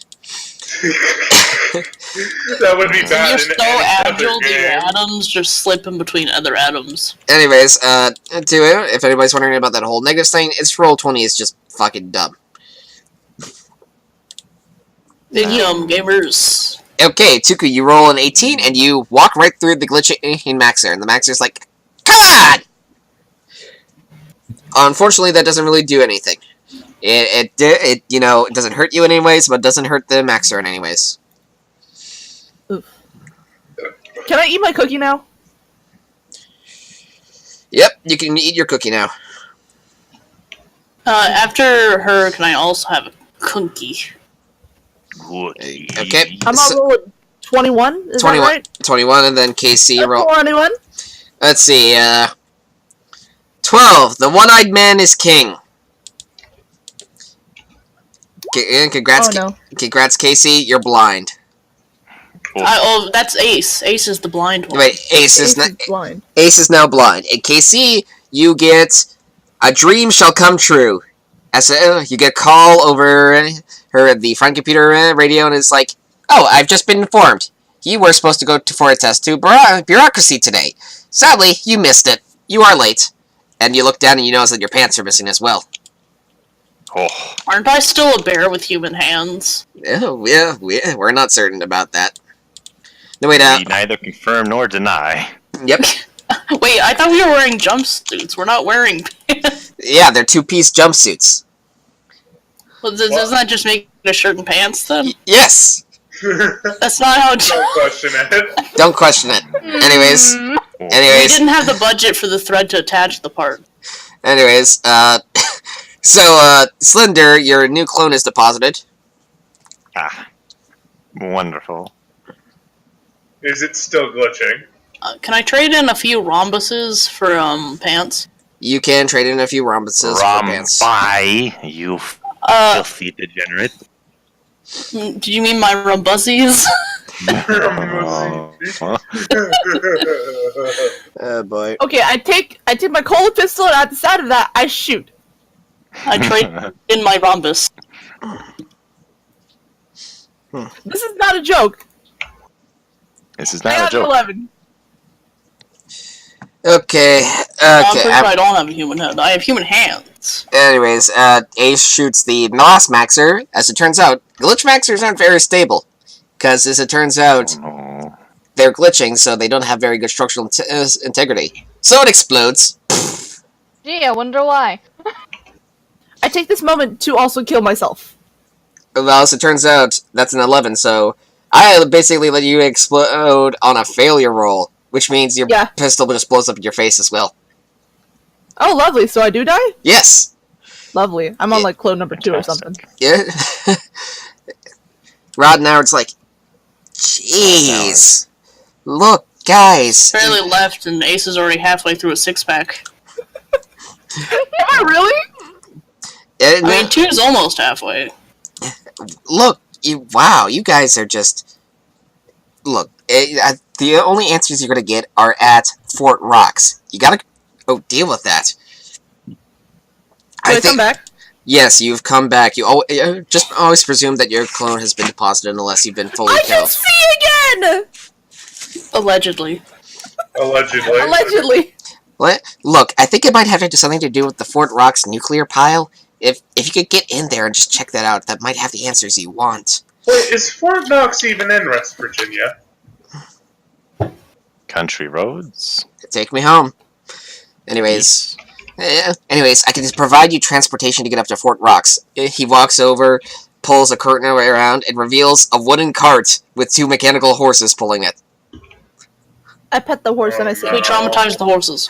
That would be bad. You're in so any other agile that your game. atoms just slip in between other atoms. Anyways, if anybody's wondering about that whole negative thing, it's roll 20 is just fucking dumb. Big dumb gamers. Okay, Tuku, you roll an 18 and you walk right through the glitch in Maxer, and the Maxer's like, come on! Unfortunately, that doesn't really do anything. It doesn't hurt you in any ways, but it doesn't hurt the Maxer in any ways. Can I eat my cookie now? Yep, you can eat your cookie now. After her, can I also have a cookie? Okay, I'm on roll 21. Is 21, that right? 21, and then KC roll. 21. Let's see, 12. The one-eyed man is king. Congrats, Oh no. Congrats, Casey. You're blind. Oh, that's Ace. Ace is the blind one. Wait, Ace is blind. Ace is now blind. And KC, you get a dream shall come true. As you get a call over the front computer radio, and it's like, oh, I've just been informed. You were supposed to go for a test to bureaucracy today. Sadly, you missed it. You are late. And you look down and you notice that your pants are missing as well. Oh, Aren't I still a bear with human hands? Oh, yeah, we're not certain about that. No, wait, we neither confirm nor deny. Yep. Wait, I thought we were wearing jumpsuits. We're not wearing pants. Yeah, they're two-piece jumpsuits. Well, doesn't that just make a shirt and pants then? Yes! That's not how it's... Don't question it. Don't question it. Anyways, We anyways, didn't have the budget for the thread to attach the part. anyways, so, Slender, your new clone is deposited. Ah, wonderful. Is it still glitching? Can I trade in a few rhombuses for pants? You can trade in a few rhombuses for pants. Rombi, you Uh, filthy degenerate. do you mean my rhombuses? Oh boy. Okay, I take my cola pistol, and at the side of that, I shoot. I trade in my rhombus. This is not a joke. This is I not a got an joke. 11. Okay, I'm pretty okay. sure I don't have a human head. I have human hands. Anyways, Ace shoots the NOS Maxer. As it turns out, glitch Maxers aren't very stable. Because, as it turns out, Oh, they're glitching, so they don't have very good structural integrity. So it explodes. Gee, I wonder why. I take this moment to also kill myself. Well, as it turns out, that's an 11, so I basically let you explode on a failure roll, which means your Yeah. pistol just blows up in your face as well. Oh, lovely. So I do die? Yes! Lovely. I'm on like clone number 2 or something. Yeah. Rod and Howard's like, jeez. Look, guys. Barely left, and Ace is already halfway through a 6-pack. Am I really? I mean, 2's almost halfway. Look, wow, you guys are just... Look, the only answers you're gonna get are at Fort Rocks. You gotta deal with that. Do I come back? Yes, you've come back. You just always presume that your clone has been deposited unless you've been fully I can killed. see again! Allegedly. Allegedly. Allegedly. What? Look, I think it might have something to do with the Fort Rocks nuclear pile. If you could get in there and just check that out, that might have the answers you want. Wait, is Fort Knox even in West Virginia? Country roads. Take me home. Anyways, I can just provide you transportation to get up to Fort Rocks. He walks over, pulls a curtain around, and reveals a wooden cart with 2 mechanical horses pulling it. I pet the horse and I say, We traumatize the horses.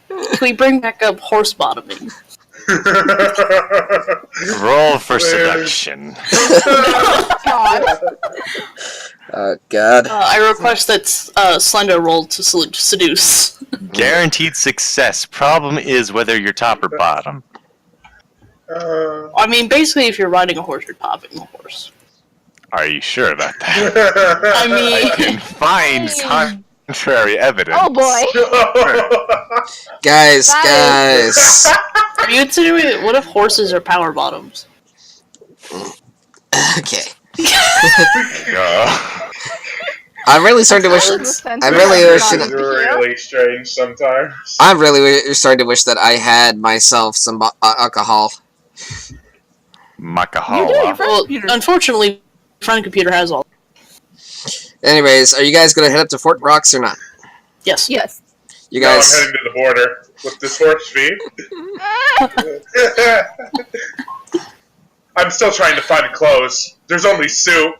Can we bring back up horse bottoming? Roll for seduction. God. Oh, God. I request that Slender roll to seduce. Guaranteed success. Problem is whether you're top or bottom. I mean, basically, if you're riding a horse, you're topping the horse. Are you sure about that? I mean, I can find contrary evidence. Oh boy. Guys, are you insinuating, what if horses are power bottoms? Okay. Uh, I'm really starting to wish... I'm really strange sometimes. I'm really starting to wish that I had myself some alcohol. you do, your Makahala. friend Well, computer. unfortunately, friend computer has all. Anyways, are you guys gonna head up to Fort Rocks or not? Yes. Yes. You Now I'm guys... heading to the border with this horse feed. I'm still trying to find clothes. There's only soup.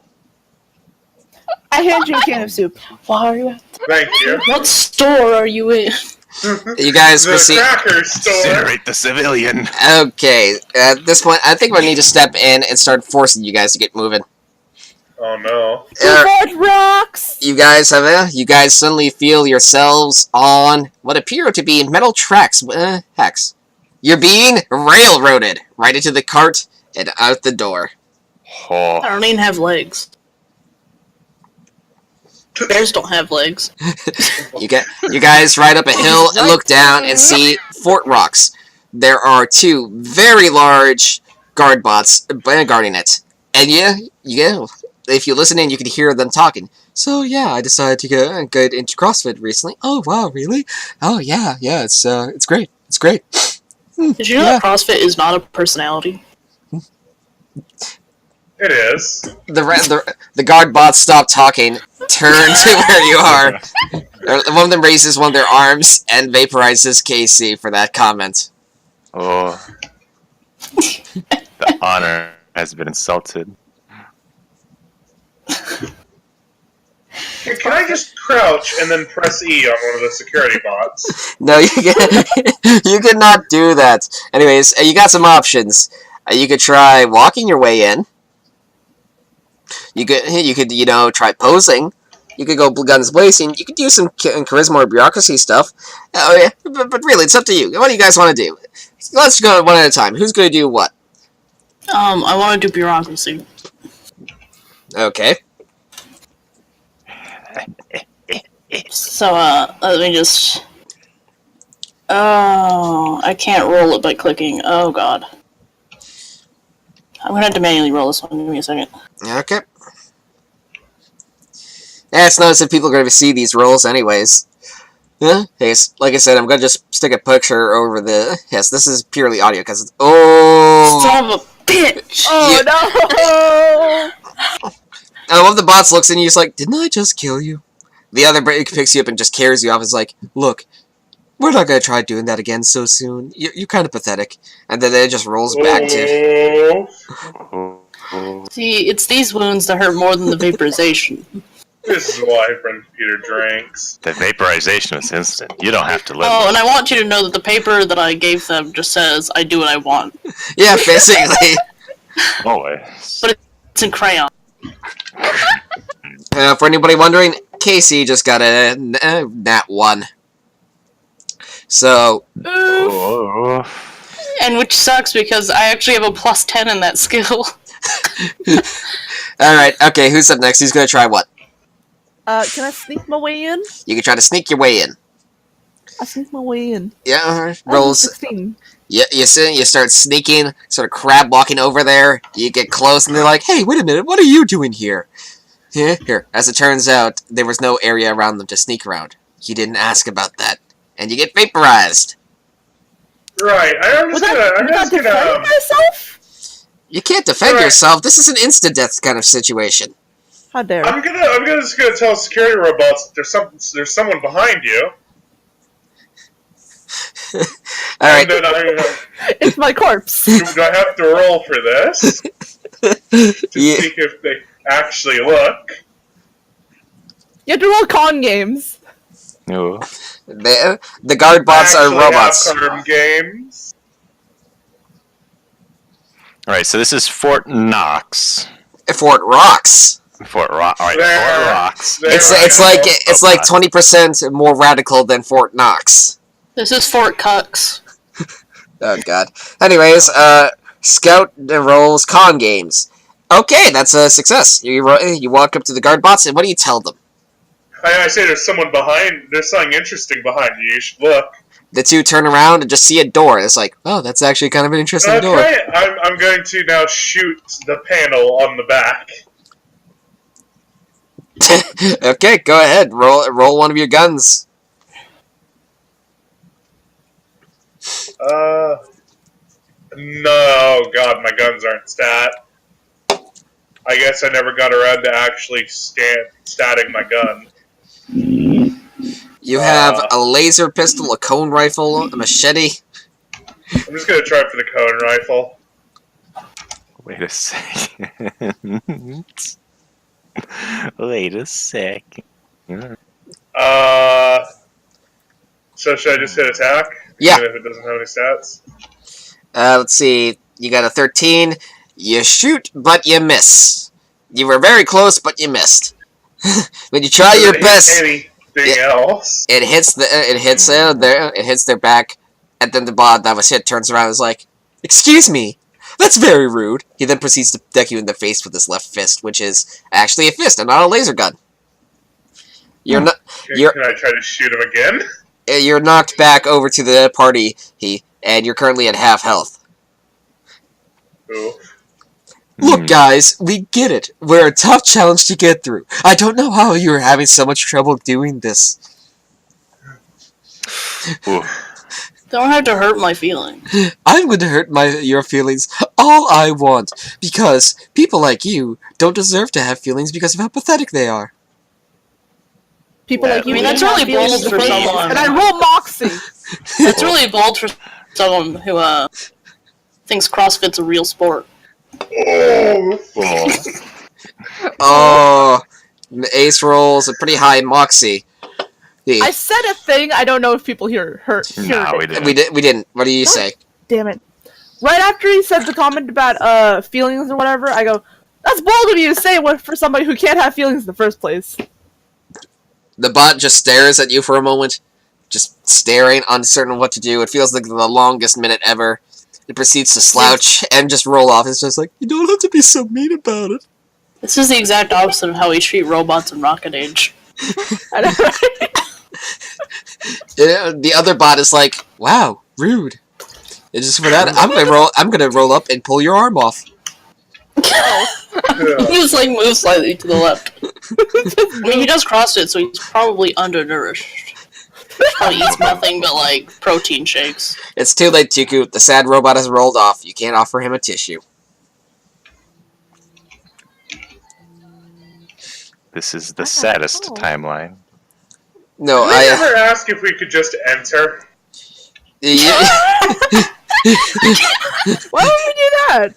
I hand you a can of soup. Why are you at Thank you. What store are you in? You guys The proceed... cracker store. Incinerate the civilian. Okay, at this point, I think we need to step in and start forcing you guys to get moving. Oh no. Fort Rocks! You guys suddenly feel yourselves on what appear to be metal tracks. Hex. You're being railroaded right into the cart and out the door. Oh, I don't even have legs. Bears don't have legs. You guys ride up a hill and look down and see Fort Rocks. There are 2 very large guard bots guarding it. And yeah, if you listen in, you can hear them talking. So yeah, I decided to get into CrossFit recently. Oh wow, really? Oh yeah, it's great. It's great. Did you know that CrossFit is not a personality? It is. The guard bots stop talking, turn to where you are. One of them raises one of their arms and vaporizes Casey for that comment. oh. The honor has been insulted. Hey, can I just crouch and then press E on one of the security bots? No, you cannot do that. Anyways, you got some options. You could try walking your way in. You could try posing. You could go guns blazing. You could do some charisma or bureaucracy stuff. Oh yeah, but really, it's up to you. What do you guys want to do? Let's go one at a time. Who's going to do what? I want to do bureaucracy. Okay. So, let me just... Oh, I can't roll it by clicking. Oh, God. I'm gonna have to manually roll this one. Give me a second. Okay. Yeah, it's nice if people are going to see these rolls anyways. Yeah, hey, like I said, I'm going to just stick a picture over the... Yes, this is purely audio, because it's... Oh! Son of a bitch! Oh no! And one of the bots looks and he's like, didn't I just kill you? The other picks you up and just carries you off. It's like, look, We're not gonna try doing that again so soon. You're kind of pathetic. And then it just rolls back to... Oh, See, it's these wounds that hurt more than the vaporization. this is why friend Peter drinks. The vaporization was instant. You don't have to live. Oh, and I want you to know that the paper that I gave them just says, I do what I want. Yeah, basically. Always. But it's in crayon. For anybody wondering, Casey just got a nat 1. So, Oh. And which sucks because I actually have a plus 10 in that skill. alright, okay, who's up next? Who's gonna try what? Can I sneak my way in? You can try to sneak your way in. I sneak my way in. Yeah, I have rolls. 16. Yeah, you start sneaking, sort of crab walking over there. You get close, and they're like, "Hey, wait a minute, what are you doing here?" Here. As it turns out, there was no area around them to sneak around. You didn't ask about that, and you get vaporized. Right, I'm just gonna defend myself? You can't defend yourself. This is an instant death kind of situation. How dare! I'm just gonna tell security robots that there's someone behind you. All right. And then It's my corpse. do I have to roll for this to Yeah. see if they actually look? You have to roll con games. No. The guard bots are Actually robots. have card games. Alright, so this is Fort Knox. Fort Rocks. Fort Rock. Alright, There. Fort Rocks. There. It's like 20% more radical than Fort Knox. This is Fort Cucks. Oh god. Anyways, Scout rolls con games. Okay, that's a success. You walk up to the guard bots, and what do you tell them? I say there's someone behind. There's something interesting behind you. You should look. The two turn around and just see a door. It's like, oh, that's actually kind of an interesting door. Okay, I'm going to now shoot the panel on the back. Okay, go ahead. Roll one of your guns. No, God, my guns aren't stat. I guess I never got around to actually statting my gun. You have a laser pistol, a cone rifle, a machete. I'm just gonna try for the cone rifle. Wait a second. Wait a second. So should I just hit attack? Yeah. Even if it doesn't have any stats? Let's see. You got a 13. You shoot, but you miss. You were very close, but you missed. When you try your best, Anything else? it hits their back, and then the bot that was hit turns around and is like, "Excuse me, that's very rude." He then proceeds to deck you in the face with his left fist, which is actually a fist and not a laser gun. Can I try to shoot him again? You're knocked back over to the party, and you're currently at half health. Ooh. Look, guys, we get it. We're a tough challenge to get through. I don't know how you're having so much trouble doing this. Ooh. Don't have to hurt my feelings. I'm going to hurt your feelings all I want, because people like you don't deserve to have feelings because of how pathetic they are. People Yeah, like you. I mean, that's have really feelings bold for first, someone. And I roll Moxie. That's really bold for someone who thinks CrossFit's a real sport. Oh! Oh, Ace rolls a pretty high moxie. I said a thing. I don't know if people heard No, we it. didn't. We didn't. What do you say? Damn it! Right after he said the comment about feelings or whatever, I go, "That's bold of you to say for somebody who can't have feelings in the first place." The bot just stares at you for a moment, just staring, uncertain what to do. It feels like the longest minute ever. It proceeds to slouch and just roll off. It's just like, you don't have to be so mean about it. This is the exact opposite of how we treat robots in Rocket Age. I know, right? The other bot is like, wow, rude. It's just for that, I'm gonna roll up and pull your arm off. Yeah. He just like moves slightly to the left. I mean, he does CrossFit, so he's probably undernourished. Probably eats nothing but like protein shakes. It's too late, Tuku. The sad robot has rolled off. You can't offer him a tissue. This is the saddest timeline. No, Did we ever ask if we could just enter? Why would we do that?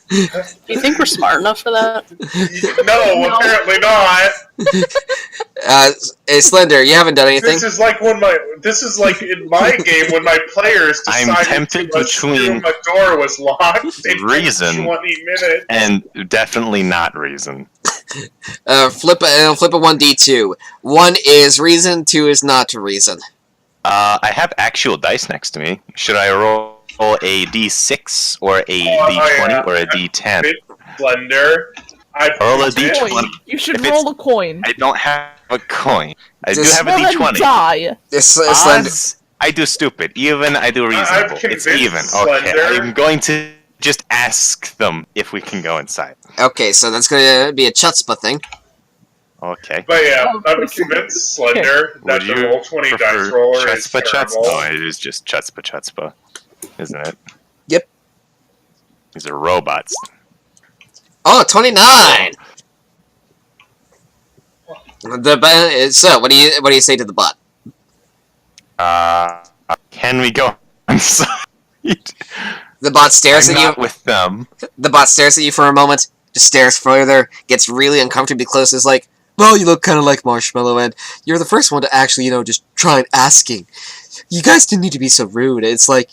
Do you think we're smart enough for that? No, apparently not. Hey, Slender, you haven't done anything. This is like in my game when my players I'm decided tempted to between assume a door was locked. It took reason 20 minutes. and definitely not reason. Flip a 1d2. 1 is reason, 2 is not reason. I have actual dice next to me. Should I roll a d6 or a d20 or a d10? Slender. Roll a Coin. d20. You should If it's- roll a coin. I don't have a coin. I do Just- have a Well, then d20. die. Slender. Odds, I do stupid. Even, I do reasonable. I've It's convinced even. Okay, Slender. I'm going to just ask them if we can go inside. Okay, so that's gonna be a chutzpah thing. Okay. But yeah, Oh, I'm convinced Slender that Would the you roll 20 dice prefer roller is chutzpah terrible. No, it is just chutzpah, isn't it? Yep. These are robots. Oh, 29! So, what do you say to the bot? Can we go inside? The bot stares I'm at you. not with them. The bot stares at you for a moment, just stares further, gets really uncomfortably close, is like, well, you look kind of like Marshmallow, and you're the first one to actually, just try asking. You guys didn't need to be so rude. It's like,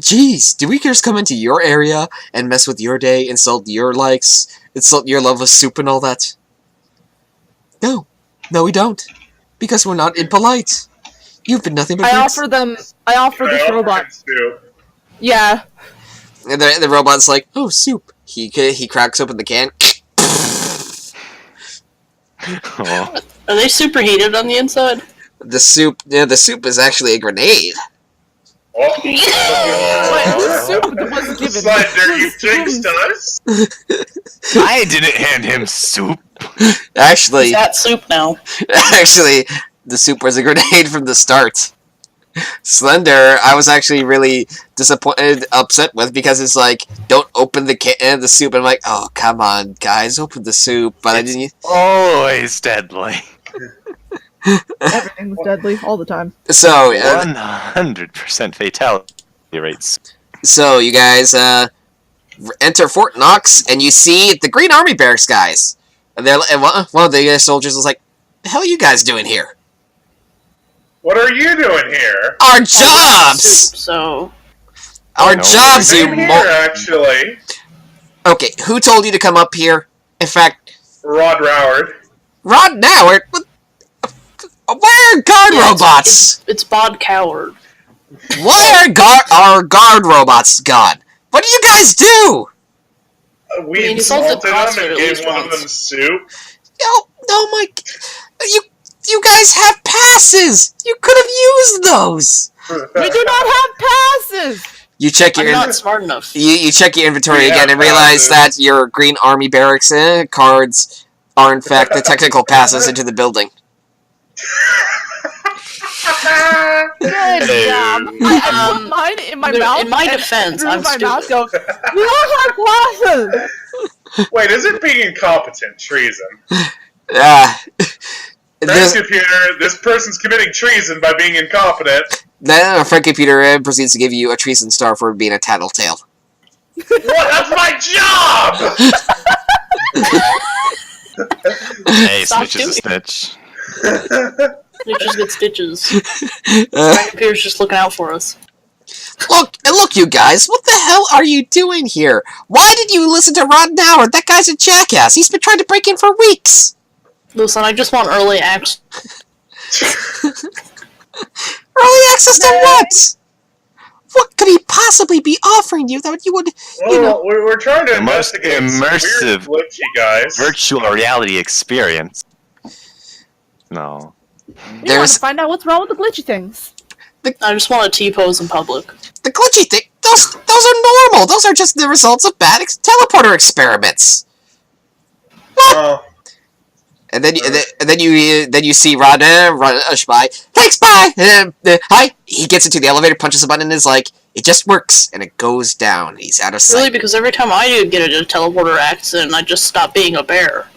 geez, do we just come into your area and mess with your day, insult your likes, insult your love of soup and all that? No, we don't. Because we're not impolite. You've been nothing but I brutes. offer this robot. Yeah. And the robot's like, oh, soup. He cracks open the can. Oh. Are they superheated on the inside? The soup is actually a grenade. Oh. Wait, whose soup was given? Slender, you Whose jinxed spoons? us? I didn't hand him soup. Actually, Is that soup now? the soup was a grenade from the start. Slender, I was actually really upset with, because it's like, don't open the soup. And I'm like, oh, come on, guys, open the soup. But I didn't. Always deadly. Everything's deadly all the time. So, 100% fatality rates. so you guys enter Fort Knox, and you see the Green Army Barracks guys. And one of the soldiers is like, the hell are you guys doing here? What are you doing here? Our Soup, jobs! so Our No, jobs, you Same here, actually. Okay, who told you to come up here? In fact, Rod Roward. Rod Noward? Where are guard Yeah, robots? It's Bod Coward. Why are our guard robots gone? What do you guys do? We I mean, insulted insulted them Prosper and at gave least one of once. them soup. No, Mike. You guys have passes. You could have used those. We do not have passes! You check your I'm not smart enough. you check your inventory We again have and realize passes. that your Green Army Barracks cards are in fact the technical passes into the building. Good job. I put mine in my mouth. In my and defense, through I'm my mouth stupid. go, we don't have passes! Wait, is it being incompetent treason? This, Computer, this person's committing treason by being incompetent. then Frank Computer proceeds to give you a treason star for being a tattletale. What? That's my job! Hey, Stop snitch is a snitch. Snitches get stitches. Uh, Frank Pierce just looking out for us. look, you guys, what the hell are you doing here? Why did you listen to Rod Noward? That guy's a jackass. He's been trying to break in for weeks. Listen, I just want early access. Early access to what? What could he possibly be offering you that you would, Well, we're trying to The most investigate some immersive weird glitchy guys. Virtual reality experience. No. We want There's to find out what's wrong with the glitchy things. I just want to T-pose in public. the glitchy thing. Those are normal. Those are just the results of bad teleporter experiments. Oh, And then you see Rod rush by. Thanks, bye. Hi. He gets into the elevator, punches a button, and is like, it just works, and it goes down. He's out of sight. Really, because every time I do get into a teleporter accident, I just stop being a bear.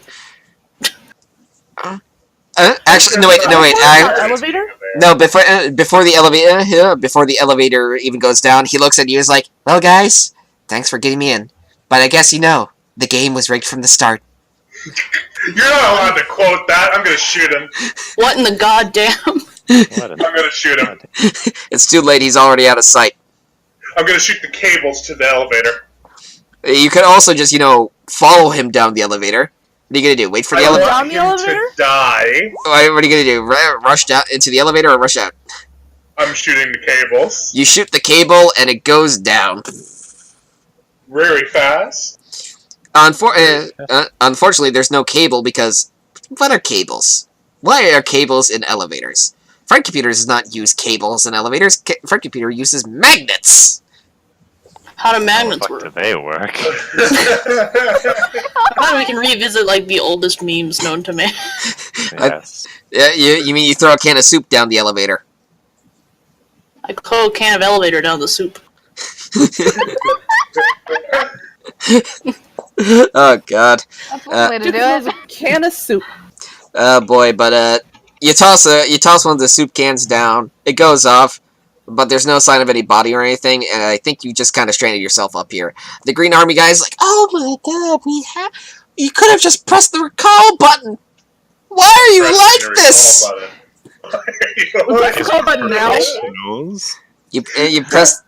Actually, no wait. Elevator? No, before the elevator even goes down, he looks at you. He's like, "Well, guys, thanks for getting me in, but I guess you know the game was rigged from the start." You're not allowed to quote that. I'm gonna shoot him. What in the goddamn? What I'm gonna shoot him. It's too late. He's already out of sight. I'm gonna shoot the cables to the elevator. You could also just, follow him down the elevator. What are you gonna do? Wait for the I elevator? Down want the him elevator? to die. What are you gonna do? Rush down into the elevator or rush out? I'm shooting the cables You shoot the cable and it goes down. very fast. Unfortunately, there's no cable because what are cables? Why are cables in elevators? Front computer does not use cables in elevators. Front computer uses magnets. How do the magnets fuck do work? they work? Now we can revisit like the oldest memes known to man. Yes. Yeah, you mean you throw a can of soup down the elevator? I throw a can of elevator down the soup. Oh God. That's one way to Dude, do it's it. a can of soup. Oh boy, but you toss one of the soup cans down. It goes off, but there's no sign of any body or anything. And I think you just kind of stranded yourself up here. The Green Army guy's like, "Oh my God, you could have just pressed the recall button. Why are you like this?" Press the call button now. Knows? You press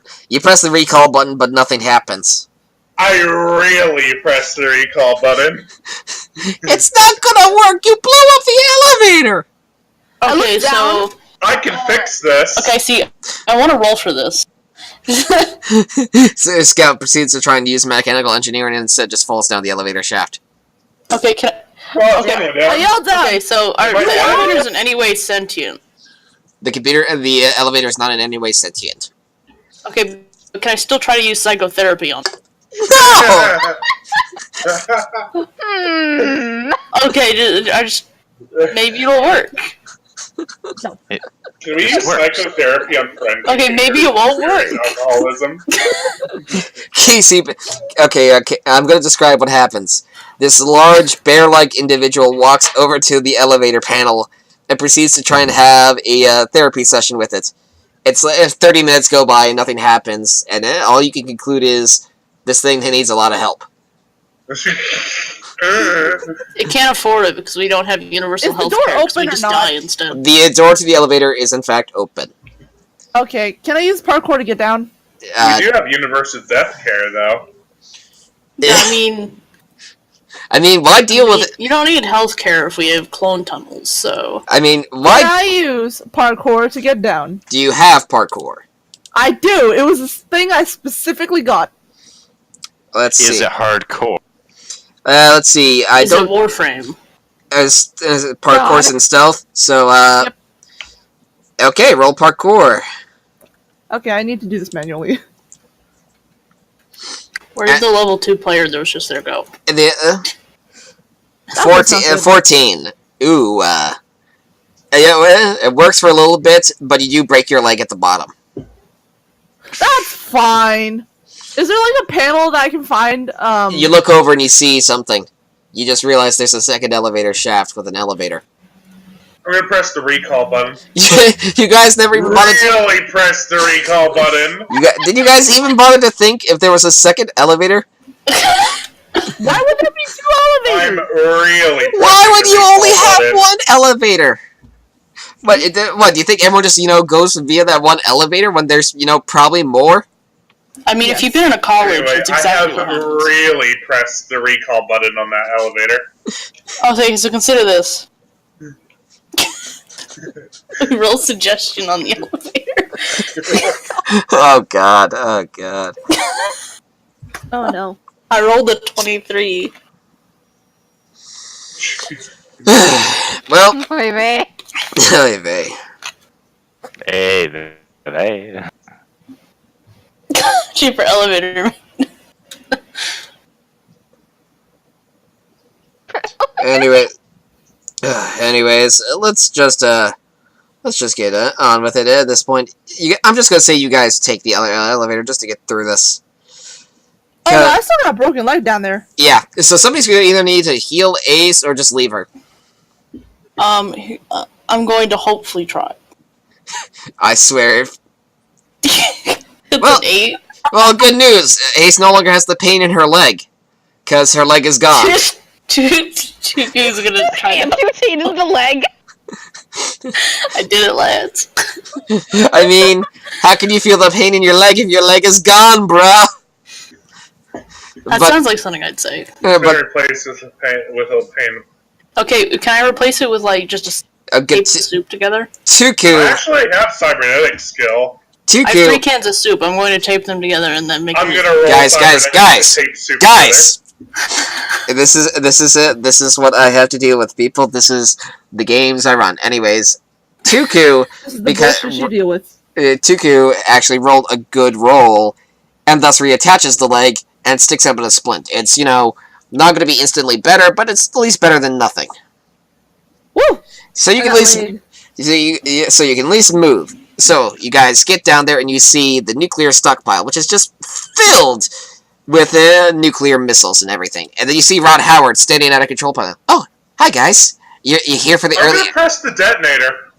the recall button, but nothing happens. I really pressed the recall button. It's not gonna work. You blew up the elevator. Okay, looked down. so I can fix this. okay, see, I want to roll for this. So Scout proceeds to try and use mechanical engineering and instead just falls down the elevator shaft. Okay, can Well, Okay. come on, I Dad. yelled out. okay, so are Wait, the what? elevators in any way sentient? The elevator is not in any way sentient. Okay, but can I still try to use psychotherapy on? No. Hmm. Okay, I just maybe it'll work. Can we use psychotherapy on friend? Okay, maybe it won't work. Alcoholism. Casey, okay, I'm going to describe what happens. This large, bear-like individual walks over to the elevator panel and proceeds to try and have a therapy session with it. It's 30 minutes go by and nothing happens, and all you can conclude is this thing needs a lot of help. It can't afford it because we don't have universal Is the health door care. We open or just not? die instead. The door to the elevator is in fact open. Okay, can I use parkour to get down? We do have universal death care, though. I mean, why deal with it? you don't need health care if we have clone tunnels. So Can Why I use parkour to get down? do you have parkour? I do. It was this thing I specifically got. Let's see. Is it hardcore? Let's see. I is it don't Warframe? as parkour's God. in stealth. So Yep. okay, roll parkour. Okay, I need to do this manually. Where's the level 2 player that was just there? Go. The That was 14. not good. 14. Ooh. Yeah, well, it works for a little bit, but you do break your leg at the bottom. That's fine. Is there like a panel that I can find? You look over and you see something. You just realize there's a second elevator shaft with an elevator. I'm gonna press the recall button. You guys never even bothered to... Really press the recall button. Did you guys even bother to think if there was a second elevator? Why would there be two I'm elevators? really. Why would pressing you the only recall have button. one elevator? What, do you think everyone just, goes via that one elevator when there's, probably more? I mean, if you've been in a college, Anyway, it's exactly I what have happens. really pressed the recall button on that elevator. Okay, so consider this. Roll suggestion on the elevator. Oh, God. Oh, God. Oh no. I rolled a 23. Well, Oy vey. oy vey. Hey. Cheaper elevator. Anyways, let's just get on with it at this point. I'm just gonna say you guys take the elevator just to get through this. Oh, no, I still got a broken leg down there. Yeah, so somebody's gonna either need to heal Ace or just leave her. I'm going to hopefully try. I swear. It's Well- an 8. Well, good news. Ace no longer has the pain in her leg. Because her leg is gone. Tuku's gonna try And to. 2 cheated the leg. I did it, lads. I mean, how can you feel the pain in your leg if your leg is gone, bruh? That But, sounds like something I'd say. Been but replaced with a pain. Okay, can I replace it with like just a good tape the soup together? I Tuku, actually have cybernetic skill. I have 3 Tuku, cans of soup. I'm going to tape them together and then make. I'm them- gonna roll Guys, cybernetic guys, and tape soup guys! This is it. This is what I have to deal with, people. This is the games I run. Anyways, Tuku, This is the Because- bullshit you deal with. Tuku actually rolled a good roll, and thus reattaches the leg and sticks up in a splint. It's, not going to be instantly better, but it's at least better than nothing. Woo! So you I can at got least laid. so you can at least move. So you guys get down there and you see the nuclear stockpile, which is just filled with nuclear missiles and everything. And then you see Rod Howard standing at a control panel. Oh, hi guys. You here for the I'm early? gonna press the detonator.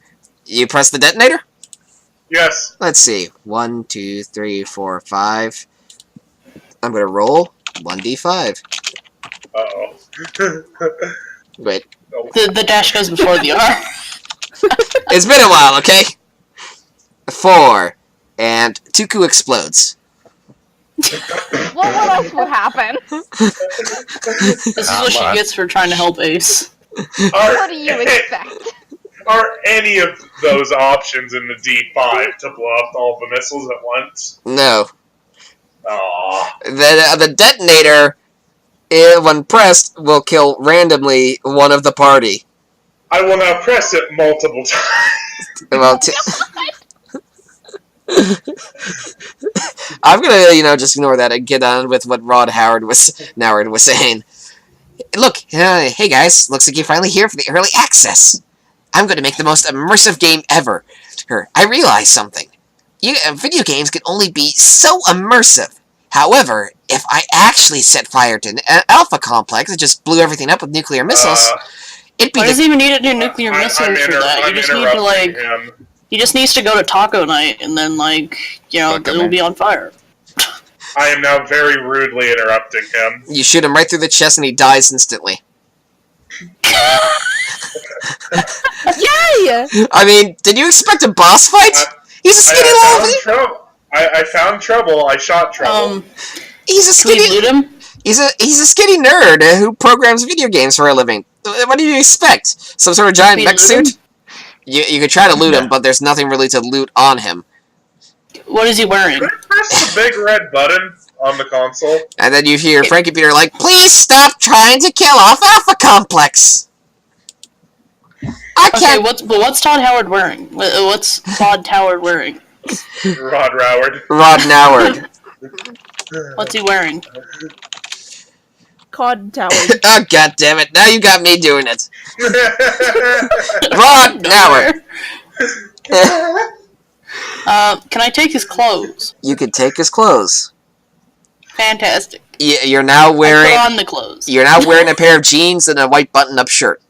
You press the detonator? Yes. Let's see. 1, 2, 3, 4, 5. I'm gonna roll 1d5. Uh-oh. Wait, The dash goes before the R. it's been a while, okay? 4, and Tuku explodes. Well, what else would happen? This is what she gets for trying to help Ace. What do you expect? Are any of those options in the D5 to blow up all the missiles at once? No, Aww. the detonator, when pressed, will kill randomly one of the party. I will now press it multiple times. Well, I'm gonna, just ignore that and get on with what Howard was saying. Look, hey guys, looks like you're finally here for the early access. I'm going to make the most immersive game ever. I realized something. Video games can only be so immersive. However, if I actually set fire to an Alpha Complex and just blew everything up with nuclear missiles, it'd be Why does he even need a new nuclear I'm missile for that? I'm You just need to interrupting like. him. He just needs to go to taco night and then Fuck him, it'll be on fire. I am now very rudely interrupting him. you shoot him right through the chest and he dies instantly. Yay! I mean, did you expect a boss fight? He's a skinny little... I found trouble. I shot trouble. He's a Can we skinny... loot him? He's a skinny nerd who programs video games for a living. What do you expect? Some sort of giant We mech loot him? suit? You could try to loot him, but there's nothing really to loot on him. What is he wearing? Can I press the big red button on the console? And then you hear Frankie Peter like, "Please stop trying to kill off Alpha Complex." I Okay, can't. what's Todd Howard wearing? What's Todd Howard wearing? Rod Howard. Rod Howard. What's he wearing? Cod Tower. Oh god damn it! Now you got me doing it. Rod Howard. Can I take his clothes? You could take his clothes. Fantastic. You're now I wearing. put on the clothes. You're now wearing a pair of jeans and a white button-up shirt.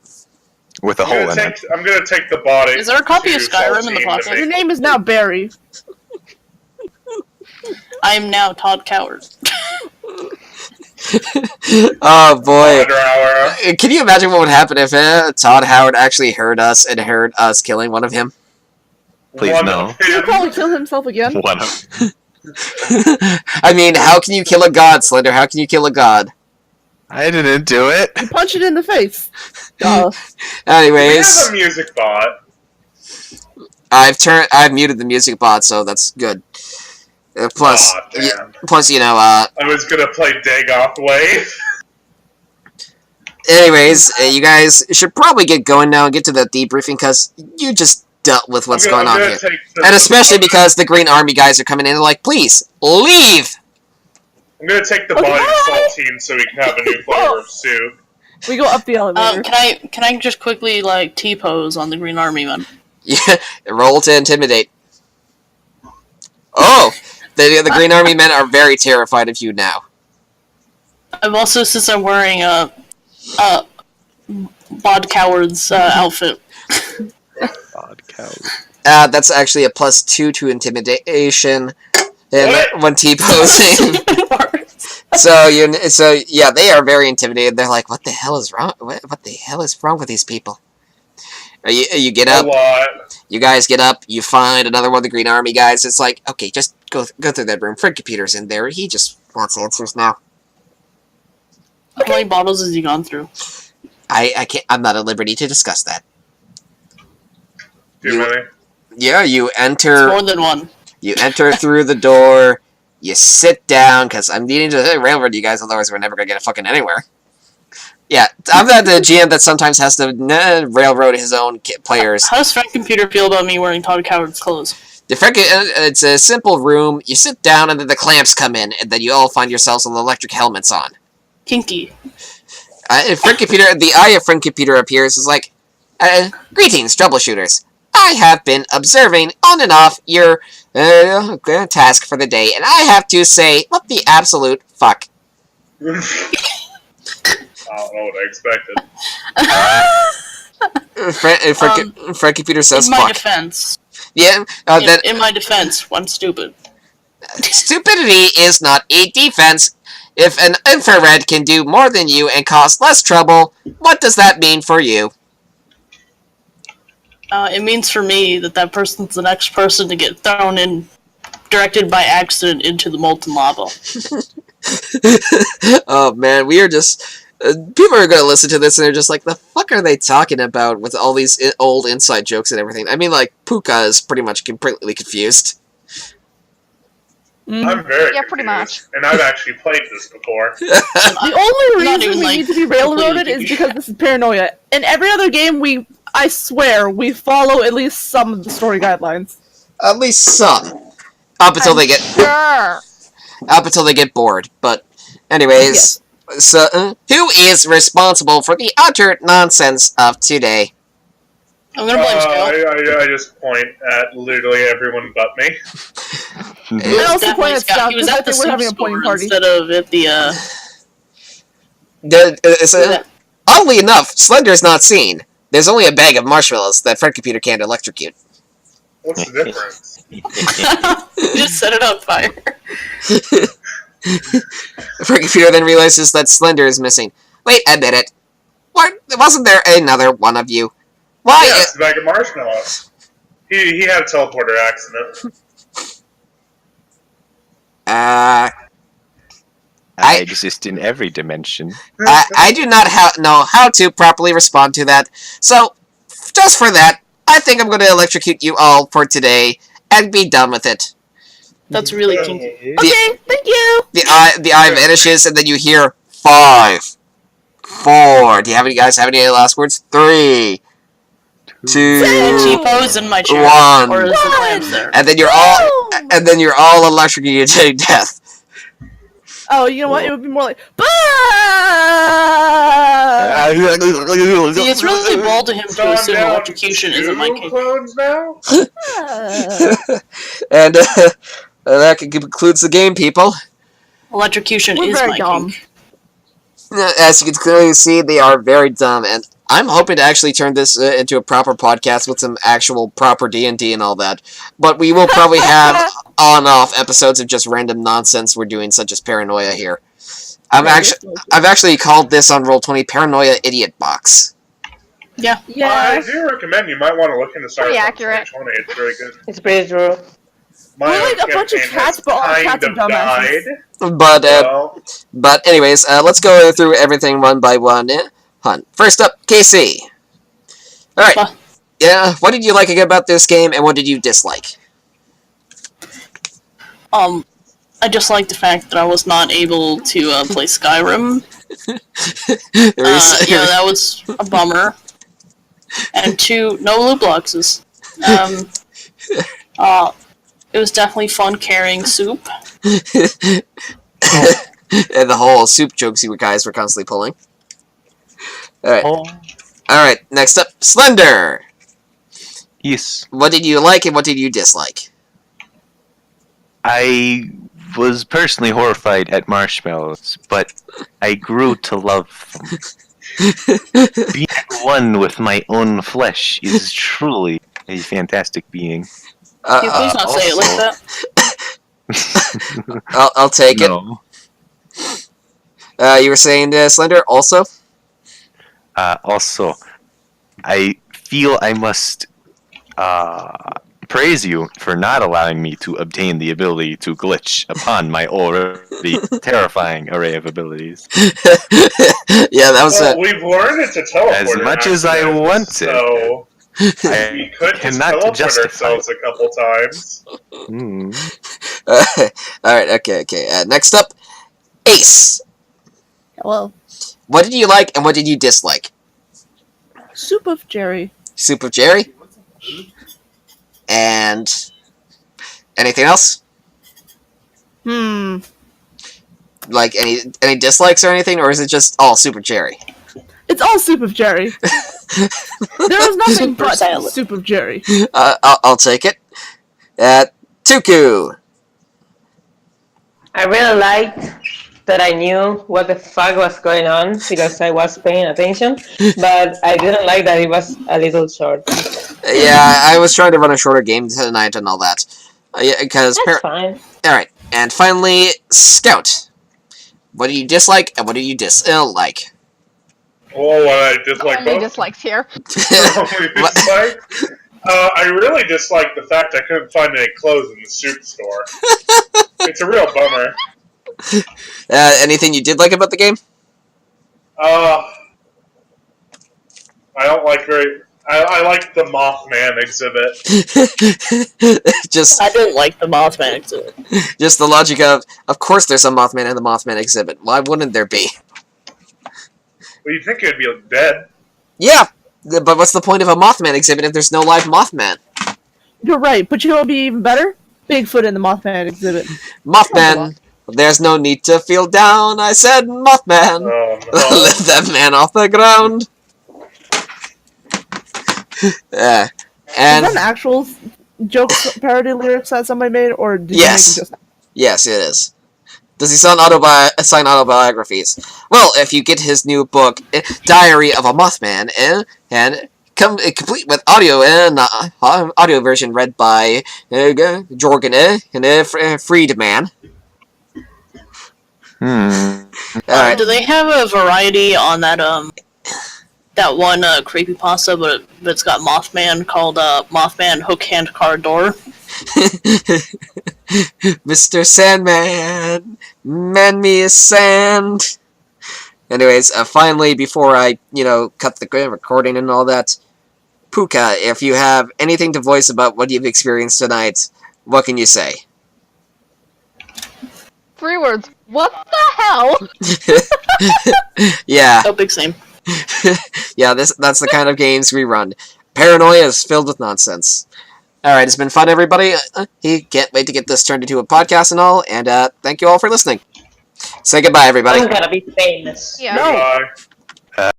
With a hole in it. I'm gonna take the body. Is there a copy of to Skyrim in the Saltine to pocket? make- Your name is now Barry. I am now Todd Coward. Oh boy. Rod Howard. Can you imagine what would happen if Todd Howard actually heard us and heard us killing one of him? Please One no. of He'll him. probably kill himself again. One of I mean, how can you kill a god, Slender? How can you kill a god? I didn't do it. You punch it in the face. We have Anyways, a music bot. I've muted the music bot, so that's good. Plus, Aw, damn. I was gonna play Dagoth Wave. anyways, you guys should probably get going now and get to the debriefing, because you just dealt with what's going on here. And especially because the Green Army guys are coming in and like, please, leave! I'm gonna take the Okay, body of bye. Saltine so we can have a new flavor of soup. We go up the elevator. Can I just quickly T-pose on the Green Army man? Yeah, roll to intimidate. Oh! The Green Army men are very terrified of you now. I'm also, since I'm wearing Bod Coward's outfit. God, cow. That's actually a +2 to intimidation. And when T-posing. So yeah, they are very intimidated. They're like, "What the hell is wrong? What the hell is wrong with these people?" You get A up. lot. You guys get up. You find another one of the Green Army guys. It's like, okay, just go through that room. Fred Computer's in there. He just wants answers now. How many bottles has he gone through? I can't. I'm not at liberty to discuss that. Too many. Yeah, you It's enter. more than one. You enter through the door. You sit down because I'm needing to railroad you guys. Otherwise, we're never gonna get fucking anywhere. Yeah, I'm the GM that sometimes has to railroad his own players. How does Frank Computer feel about me wearing Todd Coward's clothes? It's a simple room. You sit down, and then the clamps come in, and then you all find yourselves with electric helmets on. Kinky. Friend Computer, the eye of Friend Computer appears. Is like, greetings, troubleshooters. I have been observing on and off your task for the day, and I have to say, what the absolute fuck. I don't know what I expected. Friend Computer says, In my fuck. defense. Yeah, In my defense, I'm stupid. stupidity is not a defense. If an infrared can do more than you and cause less trouble, what does that mean for you? It means for me that person's the next person to get thrown in, directed by accident into the molten lava. Oh man, we are just... people are going to listen to this and they're just like, the fuck are they talking about with all these old inside jokes and everything? I mean, like, Puka is pretty much completely confused. I'm very Yeah, pretty confused, much. and I've actually played this before. The only Not reason even, we like, need to be railroaded completely is because this is Paranoia. In every other game, I swear, we follow at least some of the story guidelines. At least some. Up until they get... Sure. Up until they get bored. But, anyways... So, who is responsible for the utter nonsense of today? I'm gonna blame Scout. I just point at literally everyone but me. I also point at Scout He was because I at the think we're having a soup pointing store party. instead of at the, Oddly enough, Slender's not seen. There's only a bag of marshmallows that Fred Computer can't electrocute. What's the difference? just set it on fire. Fred Computer then realizes that Slender is missing. Wait a minute. What? Wasn't there another one of you? Why? Yeah, it's a bag of marshmallows. He had a teleporter accident. I exist in every dimension. I do not know how to properly respond to that. So, just for that, I think I'm going to electrocute you all for today and be done with it. That's really kinky. Okay, thank you! The eye vanishes, and then you hear 5, 4. Do you guys have any last words? 3, 2, T-pose in my chair. 1. Or is the clamps there? And then you're all electrocuted to death. Oh, you know what? It would be more like, bah! See, it's really bold to him to Gone assume down electrocution isn't my two kink. clones now? And that concludes the game, people. Electrocution We're is very my dumb. kink. As you can clearly see, they are very dumb, and I'm hoping to actually turn this into a proper podcast with some actual proper D&D and all that. But we will probably have on-off episodes of just random nonsense we're doing, such as Paranoia here. I've actually called this on Roll20 Paranoia Idiot Box. Yeah. I Yeah. do recommend you might want to look into Pretty Cyberpunk accurate. 2020. It's really good. It's pretty true. My We're like own a bunch of campaign cats, has but all kind cats are of dumbasses. died. But anyways, let's go through everything one by one. First up, KC. Alright. Huh. Yeah, what did you like about this game, and what did you dislike? I just like the fact that I was not able to play Skyrim. Yeah, that was a bummer. And 2, no loot boxes. It was definitely fun carrying soup. And the whole soup jokes you guys were constantly pulling. Alright. Alright, next up, Slender! Yes. What did you like and what did you dislike? I was personally horrified at marshmallows, but I grew to love them. Being one with my own flesh is truly a fantastic being. Can you please not say it like that? I'll take No. it. You were saying, Slender, also? Also, I feel I must praise you for not allowing me to obtain the ability to glitch upon my already terrifying array of abilities. Yeah, that was Well, we've learned it's a teleporter. As much as I accident, wanted, so I we could just cannot teleport justify ourselves a couple times. Hmm. Alright, okay. Next up, Ace. Hello. What did you like and what did you dislike? Soup of Jerry. Soup of Jerry? And anything else? Like any dislikes or anything, or is it just all Soup of Jerry? It's all Soup of Jerry. There is nothing Super but salad. Soup of Jerry. I'll take it. Tuku. I really liked that I knew what the fuck was going on because I was paying attention, but I didn't like that it was a little short. Yeah, I was trying to run a shorter game tonight and all that. Because That's fine. Alright, and finally, Scout. What do you dislike and what do you dislike? Oh, I dislike Only both. dislikes here. Only dislike? I really dislike the fact I couldn't find any clothes in the soup store. It's a real bummer. Anything you did like about the game? I don't like very. I like the Mothman exhibit. just I don't like the Mothman exhibit. just the logic of course there's a Mothman in the Mothman exhibit. Why wouldn't there be? Well, you'd think it'd be dead. Yeah, but what's the point of a Mothman exhibit if there's no live Mothman? You're right, but you know what would be even better? Bigfoot in the Mothman exhibit. Mothman, there's no need to feel down. I said Mothman. Oh, no. Lift that man off the ground. Is that an actual joke parody lyrics that somebody made, or did Yes. you make it just Yes, it is. Does he sign autobiographies? Well, if you get his new book, Diary of a Mothman, and come complete with audio and audio version read by Jorgen and Friedman. Alright. Do they have a variety on that that one creepypasta, but it's got Mothman called Mothman Hook Hand Car Door? Mr. Sandman, man me a sand. Anyways, finally, before I, cut the recording and all that, Puka, if you have anything to voice about what you've experienced tonight, what can you say? 3 words. What the hell? Yeah, Oh, big same. yeah, that's the kind of games we run. Paranoia is filled with nonsense. Alright, it's been fun, everybody. He can't wait to get this turned into a podcast and all, and thank you all for listening. Say goodbye, everybody. I'm gonna be famous. Yeah. Goodbye.